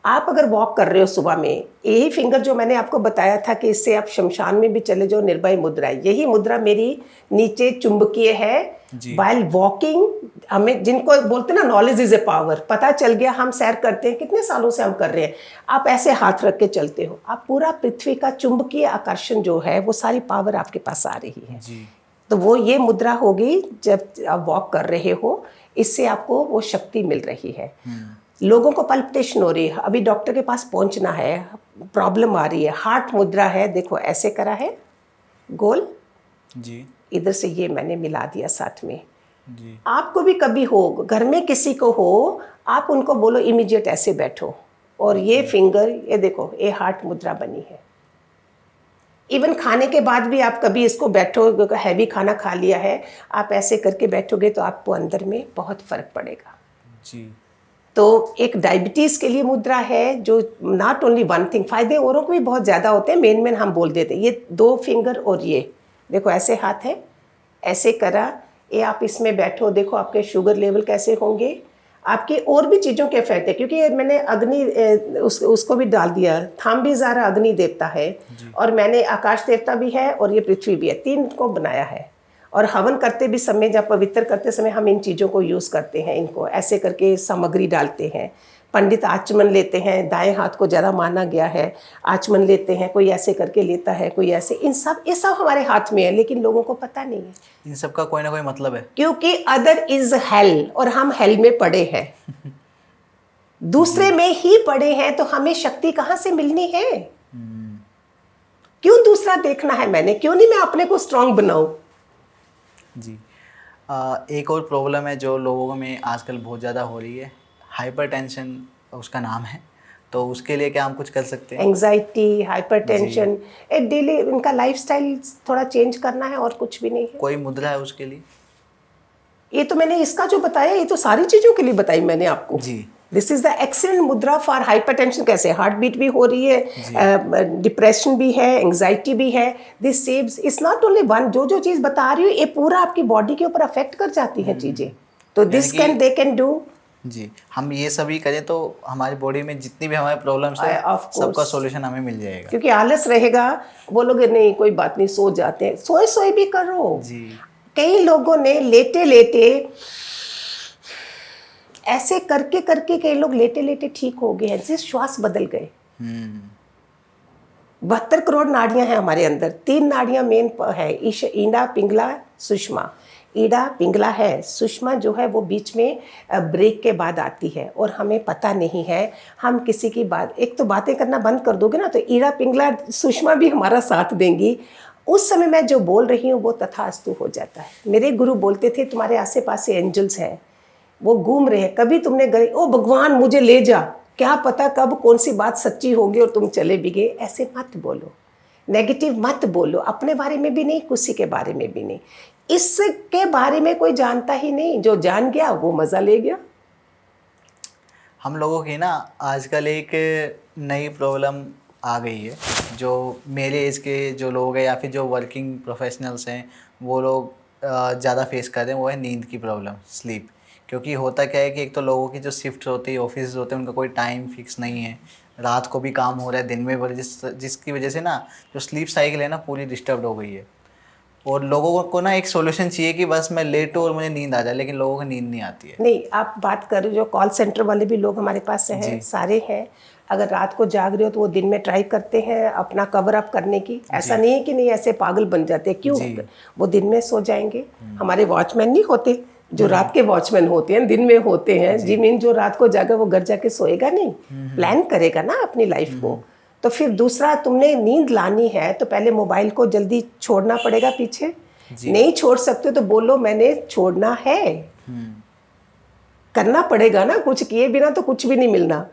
आप अगर वॉक कर रहे हो सुबह में, यही फिंगर जो मैंने आपको बताया था कि इससे आप शमशान में भी चले जाओ, निर्भय मुद्रा है. यही मुद्रा मेरी नीचे चुंबकीय है. वाइल वॉकिंग, हमें जिनको बोलते हैं ना नॉलेज इज ए पावर, पता चल गया. हम सैर करते हैं, कितने सालों से हम कर रहे हैं. आप ऐसे हाथ रख के चलते हो, आप पूरा पृथ्वी का चुंबकीय आकर्षण जो है वो सारी पावर आपके पास आ रही है. जी. तो वो ये मुद्रा होगी जब आप वॉक कर रहे हो, इससे आपको वो शक्ति मिल रही है. लोगों को पल्पिटेशन हो रही है, अभी डॉक्टर के पास पहुंचना है, प्रॉब्लम आ रही है, हार्ट मुद्रा है, देखो ऐसे करा है गोल. जी. इधर से ये मैंने मिला दिया साथ में. जी. आपको भी कभी हो, घर में किसी को हो, आप उनको बोलो इमीडिएट ऐसे बैठो, और ये फिंगर, ये देखो ये हार्ट मुद्रा बनी है. इवन खाने के बाद भी आप कभी इसको बैठो, हैवी खाना खा लिया है, आप ऐसे करके बैठोगे तो आपको अंदर में बहुत फर्क पड़ेगा. जी. तो एक डायबिटीज़ के लिए मुद्रा है जो नॉट ओनली वन थिंग, फ़ायदे औरों को भी बहुत ज़्यादा होते हैं, मेन हम बोल देते हैं. ये 2 फिंगर और ये देखो ऐसे हाथ है, ऐसे करा, ये आप इसमें बैठो, देखो आपके शुगर लेवल कैसे होंगे, आपके और भी चीज़ों के इफेक्ट है. क्योंकि मैंने अग्नि उसको भी डाल दिया, थाम भी ज़ारा अग्नि देवता है, और मैंने आकाश देवता भी है, और ये पृथ्वी भी है, 3 को बनाया है. और हवन करते भी समय, जब पवित्र करते समय हम इन चीज़ों को यूज़ करते हैं, इनको ऐसे करके सामग्री डालते हैं. पंडित आचमन लेते हैं, दाएं हाथ को ज़्यादा माना गया है, आचमन लेते हैं, कोई ऐसे करके लेता है, कोई ऐसे. ये सब हमारे हाथ में है, लेकिन लोगों को पता नहीं है. इन सब का कोई ना कोई मतलब है, क्योंकि अदर इज हेल, और हम हेल में पड़े हैं. दूसरे में ही पड़े हैं, तो हमें शक्ति कहाँ से मिलनी है? क्यों दूसरा देखना है मैंने, क्यों नहीं मैं अपने को स्ट्रांग बनाऊं? जी. एक और प्रॉब्लम है जो लोगों में आजकल बहुत ज़्यादा हो रही है, हाइपरटेंशन उसका नाम है. तो उसके लिए क्या हम कुछ कर सकते हैं? एंग्जाइटी, हाइपरटेंशन, एक डेली इनका लाइफस्टाइल थोड़ा चेंज करना है, और कुछ भी नहीं है. कोई मुद्रा है उसके लिए? ये तो मैंने इसका जो बताया, ये तो सारी चीज़ों के लिए बताई मैंने आपको. जी. दिस इज द एक्सीलेंट मुद्रा फॉर हाइपरटेंशन. कैसे हार्ट बीट भी हो रही है, डिप्रेशन भी है, एंग्जाइटी भी है. This saves, it's not only one. जो चीज़ बता रही हूँ ये पूरा आपकी बॉडी के ऊपर अफेक्ट कर जाती है चीज़ें. तो दिस दे कैन डू. जी. हम ये सभी करें तो हमारी बॉडी में जितनी भी हमारी प्रॉब्लम्स है सबका सॉल्यूशन हमें मिल जाएगा. क्योंकि आलस रहेगा, बोलोगे नहीं कोई बात नहीं, सो जाते हैं, सोए भी करो. जी. कई लोगों ने लेटे लेटे ऐसे करके कई लोग लेटे लेटे ठीक हो गए हैं, जिस श्वास बदल गए. 72 करोड़ नाड़ियां हैं हमारे अंदर. 3 नाड़ियां मेन है, ईड़ा, पिंगला, सुषमा. ईड़ा पिंगला है, सुषमा जो है वो बीच में ब्रेक के बाद आती है, और हमें पता नहीं है. हम किसी की बात, एक तो बातें करना बंद कर दोगे ना, तो ईड़ा पिंगला सुषमा भी हमारा साथ देंगी. उस समय मैं जो बोल रही हूँ वो तथास्तु हो जाता है. मेरे गुरु बोलते थे तुम्हारे आसे पास से एंजल्स हैं, वो घूम रहे हैं. कभी तुमने गए, ओ भगवान मुझे ले जा, क्या पता कब कौन सी बात सच्ची होगी और तुम चले भी गए. ऐसे मत बोलो, नेगेटिव मत बोलो, अपने बारे में भी नहीं, किसी के बारे में भी नहीं. इसके बारे में कोई जानता ही नहीं, जो जान गया वो मज़ा ले गया. हम लोगों की ना आजकल एक नई प्रॉब्लम आ गई है, जो मेरे एज के जो लोग हैं या फिर जो वर्किंग प्रोफेशनल्स हैं वो लोग ज़्यादा फेस कर रहे हैं, वो है नींद की प्रॉब्लम, स्लीप. क्योंकि होता क्या है कि एक तो लोगों की जो शिफ्ट होती है, ऑफिस होते हैं, उनका कोई टाइम फिक्स नहीं है, रात को भी काम हो रहा है, दिन में भी, जिसकी वजह से ना जो स्लीप साइकिल है ना पूरी डिस्टर्ब हो गई है। और लोगों को ना एक सॉल्यूशन चाहिए कि बस मैं लेटूं और मुझे नींद आ जाए, लेकिन लोगों को नींद नहीं आती है। नहीं, आप बात कर रहे हो जो कॉल सेंटर वाले भी लोग हमारे पास हैं, जी। सारे हैं। अगर रात को जाग रहे हो तो वो दिन में ट्राई करते हैं अपना कवर अप करने की। ऐसा नहीं है कि नहीं ऐसे पागल बन जाते हैं, क्यों? जी। वो दिन में सो जाएंगे। हमारे वॉचमैन नहीं होते जो रात के वॉचमैन होते हैं, दिन में होते हैं। जिमीन जो रात को जागा वो घर जाके सोएगा नहीं, प्लान करेगा ना अपनी लाइफ को। तो फिर दूसरा, तुमने नींद लानी है तो पहले मोबाइल को जल्दी छोड़ना पड़ेगा पीछे। नहीं छोड़ सकते तो बोलो मैंने छोड़ना है, करना पड़ेगा ना, कुछ किए बिना तो कुछ भी नहीं मिलना।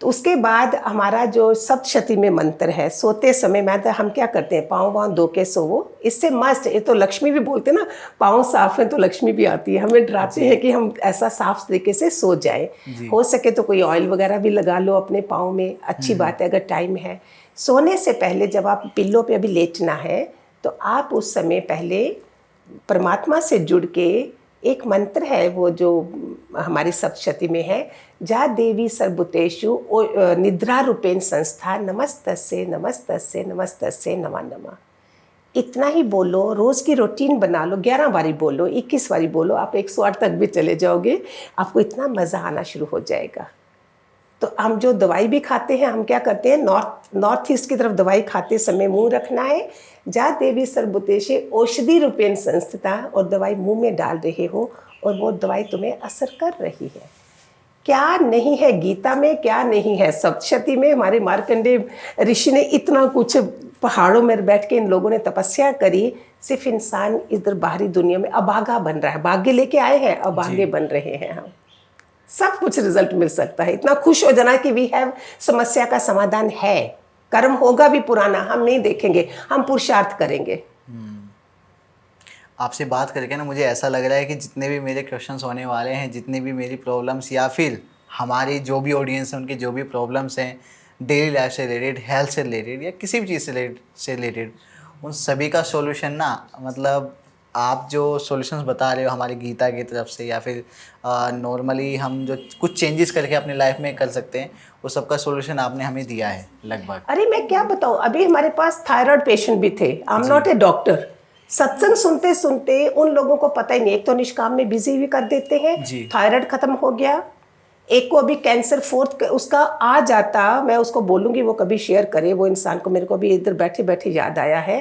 तो उसके बाद हमारा जो सप्तशती में मंत्र है, सोते समय मैं तो हम क्या करते हैं, पाँव वाँव धो के सोवो। इससे मस्त, ये तो लक्ष्मी भी बोलते हैं ना, पाँव साफ है तो लक्ष्मी भी आती है। हमें डराते हैं कि हम ऐसा साफ तरीके से सो जाए। हो सके तो कोई ऑयल वगैरह भी लगा लो अपने पाँव में, अच्छी बात है अगर टाइम है। सोने से पहले जब आप पिल्लो पे अभी लेटना है तो आप उस समय पहले परमात्मा से जुड़ के एक मंत्र है वो जो हमारी सप्तशती में है, जा देवी सर्वभूतेषु निद्रा रूपेण संस्था नमस्तस्ये नमस्तस्ये नमस्तस्ये नमः नमः। इतना ही बोलो, रोज़ की रूटीन बना लो, 11 बारी बोलो, 21 बारी बोलो, आप 108 तक भी चले जाओगे। आपको इतना मज़ा आना शुरू हो जाएगा। तो हम जो दवाई भी खाते हैं, हम क्या करते हैं, नॉर्थ ईस्ट की तरफ दवाई खाते समय मुंह रखना है, जा देवी सर्वभूतेषु औषधि रूपेण संस्थिता, और दवाई मुंह में डाल रहे हो और वो दवाई तुम्हें असर कर रही है। क्या नहीं है गीता में, क्या नहीं है सप्तशती में। हमारे मार्कंडेय ऋषि ने इतना कुछ, पहाड़ों में बैठ के इन लोगों ने तपस्या करी। सिर्फ इंसान इधर बाहरी दुनिया में अभागा बन रहा है, भाग्य लेके आए हैं, अभागे बन रहे हैं हम। सब कुछ रिजल्ट मिल सकता है। इतना खुश हो जाना कि वी हैव, समस्या का समाधान है। कर्म होगा भी पुराना, हम नहीं देखेंगे, हम पुरुषार्थ करेंगे। आपसे बात करके ना मुझे ऐसा लग रहा है कि जितने भी मेरे क्वेश्चंस होने वाले हैं, जितने भी मेरी प्रॉब्लम्स, या फिर हमारी जो भी ऑडियंस है उनके जो भी प्रॉब्लम्स हैं, डेली लाइफ से रिलेटेड, हेल्थ से रिलेटेड, या किसी भी चीज़ से रिलेटेड, उन सभी का सॉल्यूशन ना, मतलब आप जो सॉल्यूशंस बता रहे हो हमारी गीता की तरफ से, या फिर नॉर्मली हम जो कुछ चेंजेस करके अपने लाइफ में कर सकते हैं, वो सबका सॉल्यूशन आपने हमें दिया है लगभग। अरे मैं क्या बताऊँ, अभी हमारे पास थायराइड पेशेंट भी थे। I am not a doctor. सत्संग सुनते सुनते उन लोगों को पता ही नहीं, एक तो निष्काम में बिजी भी कर देते हैं, थायराइड खत्म हो गया। एक को अभी कैंसर फोर्थ उसका आ जाता, मैं उसको बोलूँगी वो कभी शेयर करे वो इंसान को। मेरे को भी इधर बैठे बैठे याद आया है।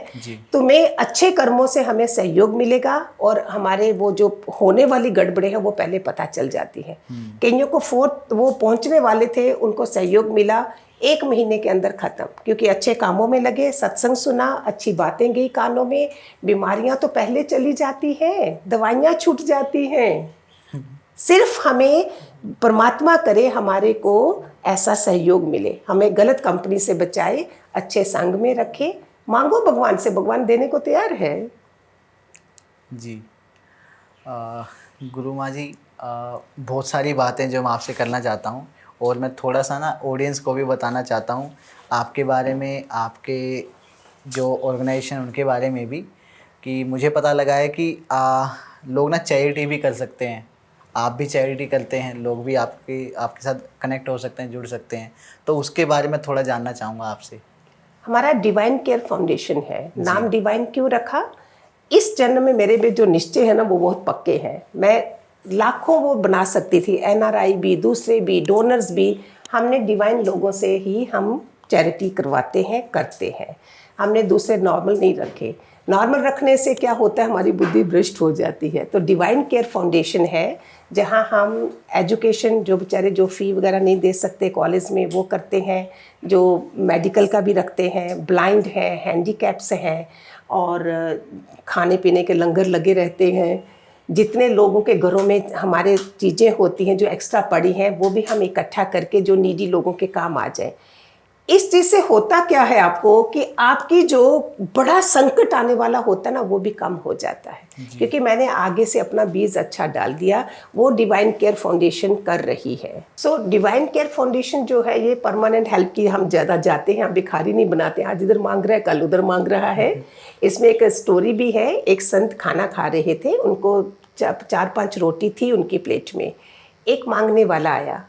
तुम्हें अच्छे कर्मों से हमें सहयोग मिलेगा और हमारे वो जो होने वाली गड़बड़े हैं वो पहले पता चल जाती है। कईयों को फोर्थ वो पहुँचने वाले थे, उनको सहयोग मिला, 1 महीने के अंदर ख़त्म, क्योंकि अच्छे कामों में लगे, सत्संग सुना, अच्छी बातें गई कानों में। बीमारियां तो पहले चली जाती हैं, दवाइयाँ छूट जाती हैं। सिर्फ हमें परमात्मा करे हमारे को ऐसा सहयोग मिले, हमें गलत कंपनी से बचाए, अच्छे संग में रखे। मांगो भगवान से, भगवान देने को तैयार है। जी गुरु माँ जी, बहुत सारी बातें जो मैं आपसे करना चाहता हूँ, और मैं थोड़ा सा ना ऑडियंस को भी बताना चाहता हूँ आपके बारे में, आपके जो ऑर्गेनाइजेशन उनके बारे में भी, कि मुझे पता लगा है कि लोग ना चैरिटी भी कर सकते हैं, आप भी चैरिटी करते हैं, लोग भी आपके साथ कनेक्ट हो सकते हैं, जुड़ सकते हैं। तो उसके बारे में थोड़ा जानना चाहूँगा आपसे। हमारा डिवाइन केयर फाउंडेशन है। नाम डिवाइन क्यों रखा? इस जन्म में मेरे में जो निश्चय है ना वो बहुत पक्के हैं। मैं लाखों वो बना सकती थी, NRI भी, दूसरे भी, डोनर्स भी। हमने डिवाइन लोगों से ही हम चैरिटी करवाते हैं, करते हैं। हमने दूसरे नॉर्मल नहीं रखे। नॉर्मल रखने से क्या होता है, हमारी बुद्धि भ्रष्ट हो जाती है। तो डिवाइन केयर फाउंडेशन है जहाँ हम एजुकेशन, जो बेचारे जो फ़ी वगैरह नहीं दे सकते कॉलेज में, वो करते हैं। जो मेडिकल का भी रखते हैं, ब्लाइंड है, हैंडीकैप्स हैं, और खाने पीने के लंगर लगे रहते हैं। जितने लोगों के घरों में हमारे चीज़ें होती हैं जो एक्स्ट्रा पड़ी हैं, वो भी हम इकट्ठा करके जो नीडी लोगों के काम आ जाए। इस चीज से होता क्या है आपको कि आपकी जो बड़ा संकट आने वाला होता है ना वो भी कम हो जाता है, क्योंकि मैंने आगे से अपना बीज अच्छा डाल दिया। वो डिवाइन केयर फाउंडेशन कर रही है। सो डिवाइन केयर फाउंडेशन जो है ये परमानेंट हेल्प की, हम ज़्यादा जाते हैं, हम भिखारी नहीं बनाते हैं, आज इधर मांग रहा है कल उधर मांग रहा है। इसमें एक स्टोरी भी है। एक संत खाना खा रहे थे, उनको 4-5 रोटी थी उनकी प्लेट में। एक मांगने वाला आया,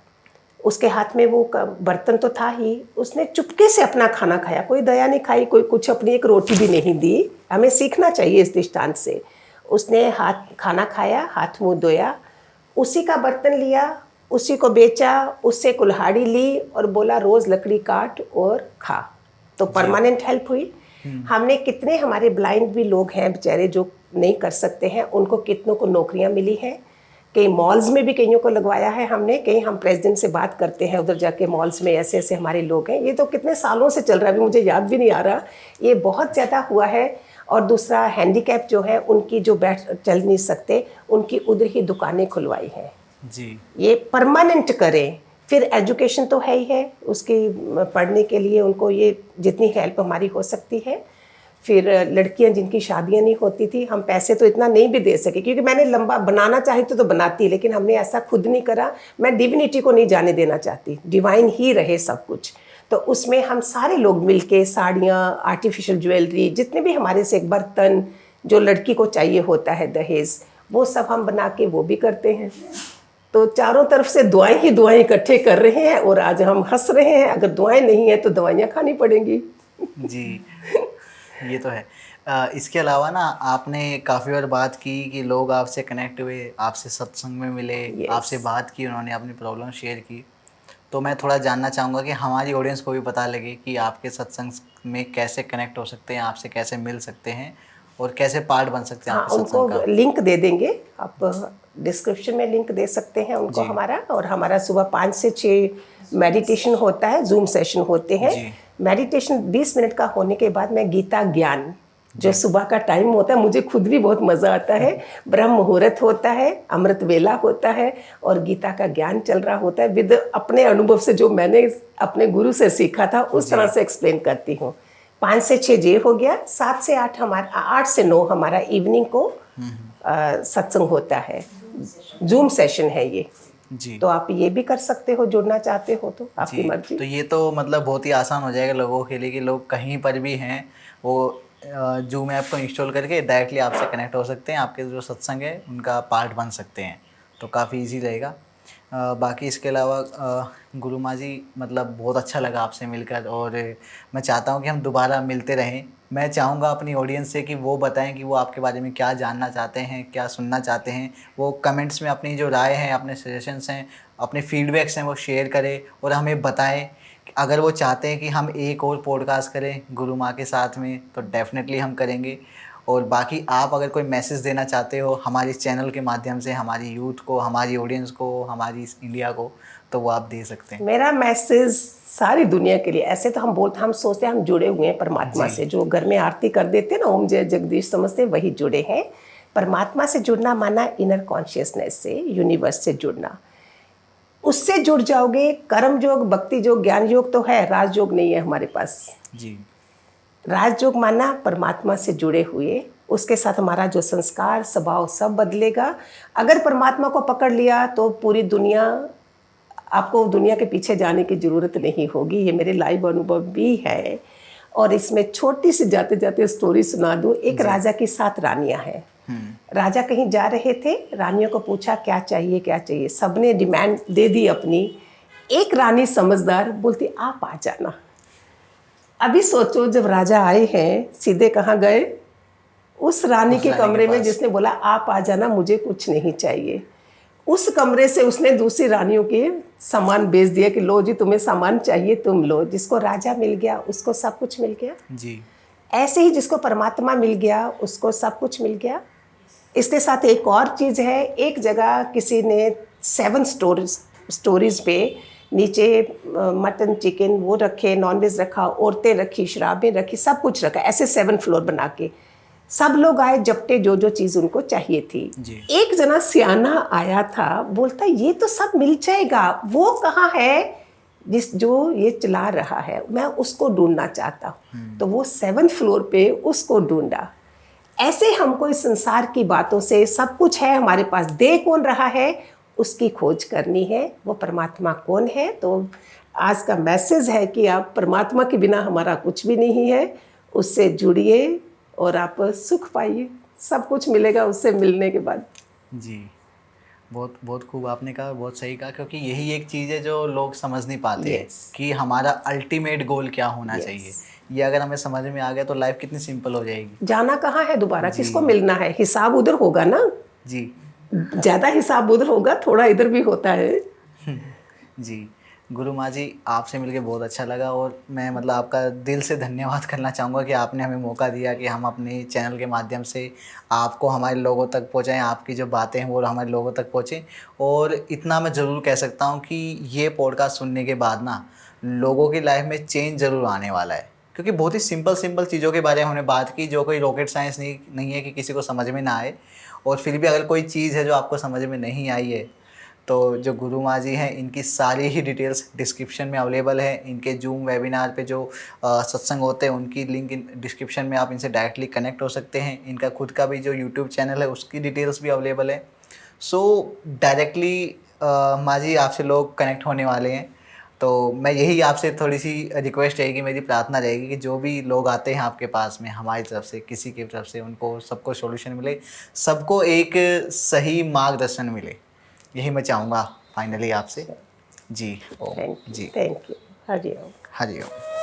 उसके हाथ में वो बर्तन तो था ही, उसने चुपके से अपना खाना खाया, कोई दया नहीं खाई, कोई कुछ, अपनी एक रोटी भी नहीं दी। हमें सीखना चाहिए इस दृष्टांत से। उसने खाना खाया, हाथ मुंह धोया, उसी का बर्तन लिया, उसी को बेचा, उससे कुल्हाड़ी ली और बोला रोज़ लकड़ी काट और खा। तो परमानेंट हेल्प हुई। हमने कितने, हमारे ब्लाइंड भी लोग हैं बेचारे जो नहीं कर सकते हैं, उनको कितनों को नौकरियां मिली हैं। कई मॉल्स में भी कईयों को लगवाया है हमने। कहीं हम प्रेसिडेंट से बात करते हैं, उधर जाके मॉल्स में ऐसे ऐसे हमारे लोग हैं। ये तो कितने सालों से चल रहा है, अभी मुझे याद भी नहीं आ रहा। ये बहुत ज़्यादा हुआ है। और दूसरा हैंडीकैप जो है, उनकी जो चल नहीं सकते, उनकी उधर ही दुकानें खुलवाई हैं जी। ये परमानेंट करें। फिर एजुकेशन तो है ही है, उसकी पढ़ने के लिए उनको ये जितनी हेल्प हमारी हो सकती है। फिर लड़कियां जिनकी शादियां नहीं होती थी, हम पैसे तो इतना नहीं भी दे सके, क्योंकि मैंने लंबा बनाना चाहती तो बनाती, लेकिन हमने ऐसा खुद नहीं करा। मैं डिविनिटी को नहीं जाने देना चाहती, डिवाइन ही रहे सब कुछ। तो उसमें हम सारे लोग मिलके साड़ियाँ, आर्टिफिशियल ज्वेलरी, जितने भी हमारे से बर्तन जो लड़की को चाहिए होता है दहेज, वो सब हम बना के वो भी करते हैं। तो चारों तरफ से दुआएं ही दुआएं इकट्ठे कर रहे हैं और आज हम हंस रहे हैं। अगर दुआएं नहीं है तो दवाइयाँ खानी पड़ेंगी। जी, ये तो है। इसके अलावा ना आपने काफ़ी बार बात की कि लोग आपसे कनेक्ट हुए, आपसे सत्संग में मिले, Yes. आपसे बात की, उन्होंने अपनी प्रॉब्लम शेयर की। तो मैं थोड़ा जानना चाहूँगा कि हमारी ऑडियंस को भी पता लगे कि आपके सत्संग में कैसे कनेक्ट हो सकते हैं, आपसे कैसे मिल सकते हैं और कैसे पार्ट बन सकते हैं हाँ, आपके सत्संग उनको का। लिंक दे देंगे, आप डिस्क्रिप्शन में लिंक दे सकते हैं उनको जी। हमारा। और हमारा सुबह 5 से 6 मेडिटेशन होता है, जूम सेशन होते हैं। जी। मेडिटेशन 20 मिनट का होने के बाद मैं गीता ज्ञान, जो सुबह का टाइम होता है, मुझे खुद भी बहुत मज़ा आता है। ब्रह्म मुहूर्त होता है, अमृत वेला होता है और गीता का ज्ञान चल रहा होता है। विद अपने अनुभव से, जो मैंने अपने गुरु से सीखा था, उस तरह से एक्सप्लेन करती हूँ। 5 से 6 ये हो गया। 7 से 8 हमारा, 8 से 9 हमारा इवनिंग को सत्संग होता है, जूम सेशन है ये। जी। तो आप ये भी कर सकते हो, जुड़ना चाहते हो तो आपकी जी, मर्जी। तो ये तो मतलब बहुत ही आसान हो जाएगा लोगों के लिए कि लोग कहीं पर भी हैं, वो जूम ऐप को इंस्टॉल करके डायरेक्टली आपसे कनेक्ट हो सकते हैं, आपके जो सत्संग है उनका पार्ट बन सकते हैं। तो काफ़ी इजी रहेगा। बाकी इसके अलावा गुरु माँ जी, मतलब बहुत अच्छा लगा आपसे मिलकर और मैं चाहता हूँ कि हम दोबारा मिलते रहें। मैं चाहूँगा अपनी ऑडियंस से कि वो बताएं कि वो आपके बारे में क्या जानना चाहते हैं, क्या सुनना चाहते हैं। वो कमेंट्स में अपनी जो राय हैं, अपने सजेशंस हैं, अपने फीडबैक्स हैं, वो शेयर करें और हमें बताएं। अगर वो चाहते हैं कि हम एक और पॉडकास्ट करें गुरु माँ के साथ में, तो डेफिनेटली हम करेंगे। और बाकी आप अगर कोई मैसेज देना चाहते हो हमारे चैनल के माध्यम से, हमारी यूथ को, हमारी ऑडियंस को, हमारी इंडिया को, तो वो आप दे सकते हैं। मेरा मैसेज सारी दुनिया के लिए, ऐसे तो हम सोचते हैं हम जुड़े हुए हैं परमात्मा से, जो घर में आरती कर देते हैं ना, ओम जय जगदीश समझते हैं, वही जुड़े हैं। परमात्मा से जुड़ना माना इनर कॉन्शियसनेस से, यूनिवर्स से जुड़ना। उससे जुड़ जाओगे। कर्म योग, भक्ति योग, ज्ञान योग तो है, राजयोग नहीं है हमारे पास। जी। राजयोग माना परमात्मा से जुड़े हुए, उसके साथ हमारा जो संस्कार स्वभाव सब बदलेगा। अगर परमात्मा को पकड़ लिया तो पूरी दुनिया, आपको दुनिया के पीछे जाने की ज़रूरत नहीं होगी। ये मेरे लाइव अनुभव भी है। और इसमें छोटी सी जाते जाते स्टोरी सुना दूँ। एक राजा की 7 रानियां हैं। राजा कहीं जा रहे थे, रानियों को पूछा क्या चाहिए क्या चाहिए, सबने डिमांड दे दी अपनी। एक रानी समझदार बोलती आप आ जाना। अभी सोचो, जब राजा आए हैं, सीधे कहाँ गए? उस रानी के कमरे में जिसने बोला आप आ जाना, मुझे कुछ नहीं चाहिए। उस कमरे से उसने दूसरी रानियों के सामान बेच दिया कि लो जी, तुम्हें सामान चाहिए तुम लो। जिसको राजा मिल गया उसको सब कुछ मिल गया। जी। ऐसे ही जिसको परमात्मा मिल गया उसको सब कुछ मिल गया। इसके साथ एक और चीज़ है। एक जगह किसी ने 7 स्टोरीज पे नीचे मटन चिकन वो रखे, नॉनवेज रखा, औरतें रखी, शराबें रखी, सब कुछ रखा, ऐसे 7 फ्लोर बना के। सब लोग आए, जपटे जो जो चीज़ उनको चाहिए थी। जी। एक जना सियाना आया था, बोलता ये तो सब मिल जाएगा, वो कहाँ है? जिस जो ये चला रहा है मैं उसको ढूंढना चाहता हूँ। तो वो 7th फ्लोर पे उसको ढूंढा। ऐसे हमको इस संसार की बातों से सब कुछ है हमारे पास, दे कौन रहा है उसकी खोज करनी है, वो परमात्मा कौन है। तो आज का मैसेज है कि आप परमात्मा के बिना हमारा कुछ भी नहीं है, उससे जुड़िए और आप सुख पाइए, सब कुछ मिलेगा उससे मिलने के बाद। जी, बहुत बहुत खूब आपने कहा, बहुत सही कहा, क्योंकि यही एक चीज़ है जो लोग समझ नहीं पाते हैं Yes. कि हमारा अल्टीमेट गोल क्या होना Yes. चाहिए। ये अगर हमें समझ में आ गया तो लाइफ कितनी सिंपल हो जाएगी। जाना कहाँ है दोबारा, जी। किसको मिलना है, हिसाब उधर होगा ना, जी ज़्यादा हिसाब उधर होगा, थोड़ा इधर भी होता है। जी, गुरु माँ जी आपसे मिलके बहुत अच्छा लगा, और मैं मतलब आपका दिल से धन्यवाद करना चाहूँगा कि आपने हमें मौका दिया कि हम अपने चैनल के माध्यम से आपको हमारे लोगों तक पहुँचाएँ, आपकी जो बातें हैं वो हमारे लोगों तक पहुँचें। और इतना मैं ज़रूर कह सकता हूँ कि ये पॉडकास्ट सुनने के बाद ना लोगों की लाइफ में चेंज ज़रूर आने वाला है, क्योंकि बहुत ही सिंपल चीज़ों के बारे में हमने बात की, जो कोई रॉकेट साइंस नहीं है कि किसी को समझ में ना आए। और फिर भी अगर कोई चीज़ है जो आपको समझ में नहीं आई है, तो जो गुरु माँ जी हैं इनकी सारी ही डिटेल्स डिस्क्रिप्शन में अवेलेबल है। इनके जूम वेबिनार पे जो सत्संग होते हैं उनकी लिंक डिस्क्रिप्शन में, आप इनसे डायरेक्टली कनेक्ट हो सकते हैं। इनका खुद का भी जो यूट्यूब चैनल है उसकी डिटेल्स भी अवेलेबल है। सो डायरेक्टली माँ जी आपसे लोग कनेक्ट होने वाले हैं। तो मैं यही आपसे थोड़ी सी रिक्वेस्ट रहेगी, मेरी प्रार्थना रहेगी कि जो भी लोग आते हैं आपके पास में हमारी तरफ से, किसी की तरफ से, उनको सबको सॉल्यूशन मिले, सबको एक सही मार्गदर्शन मिले, यही मैं चाहूँगा फाइनली आपसे। जी ओम। जी थैंक यू, हरिओम। हरिओम।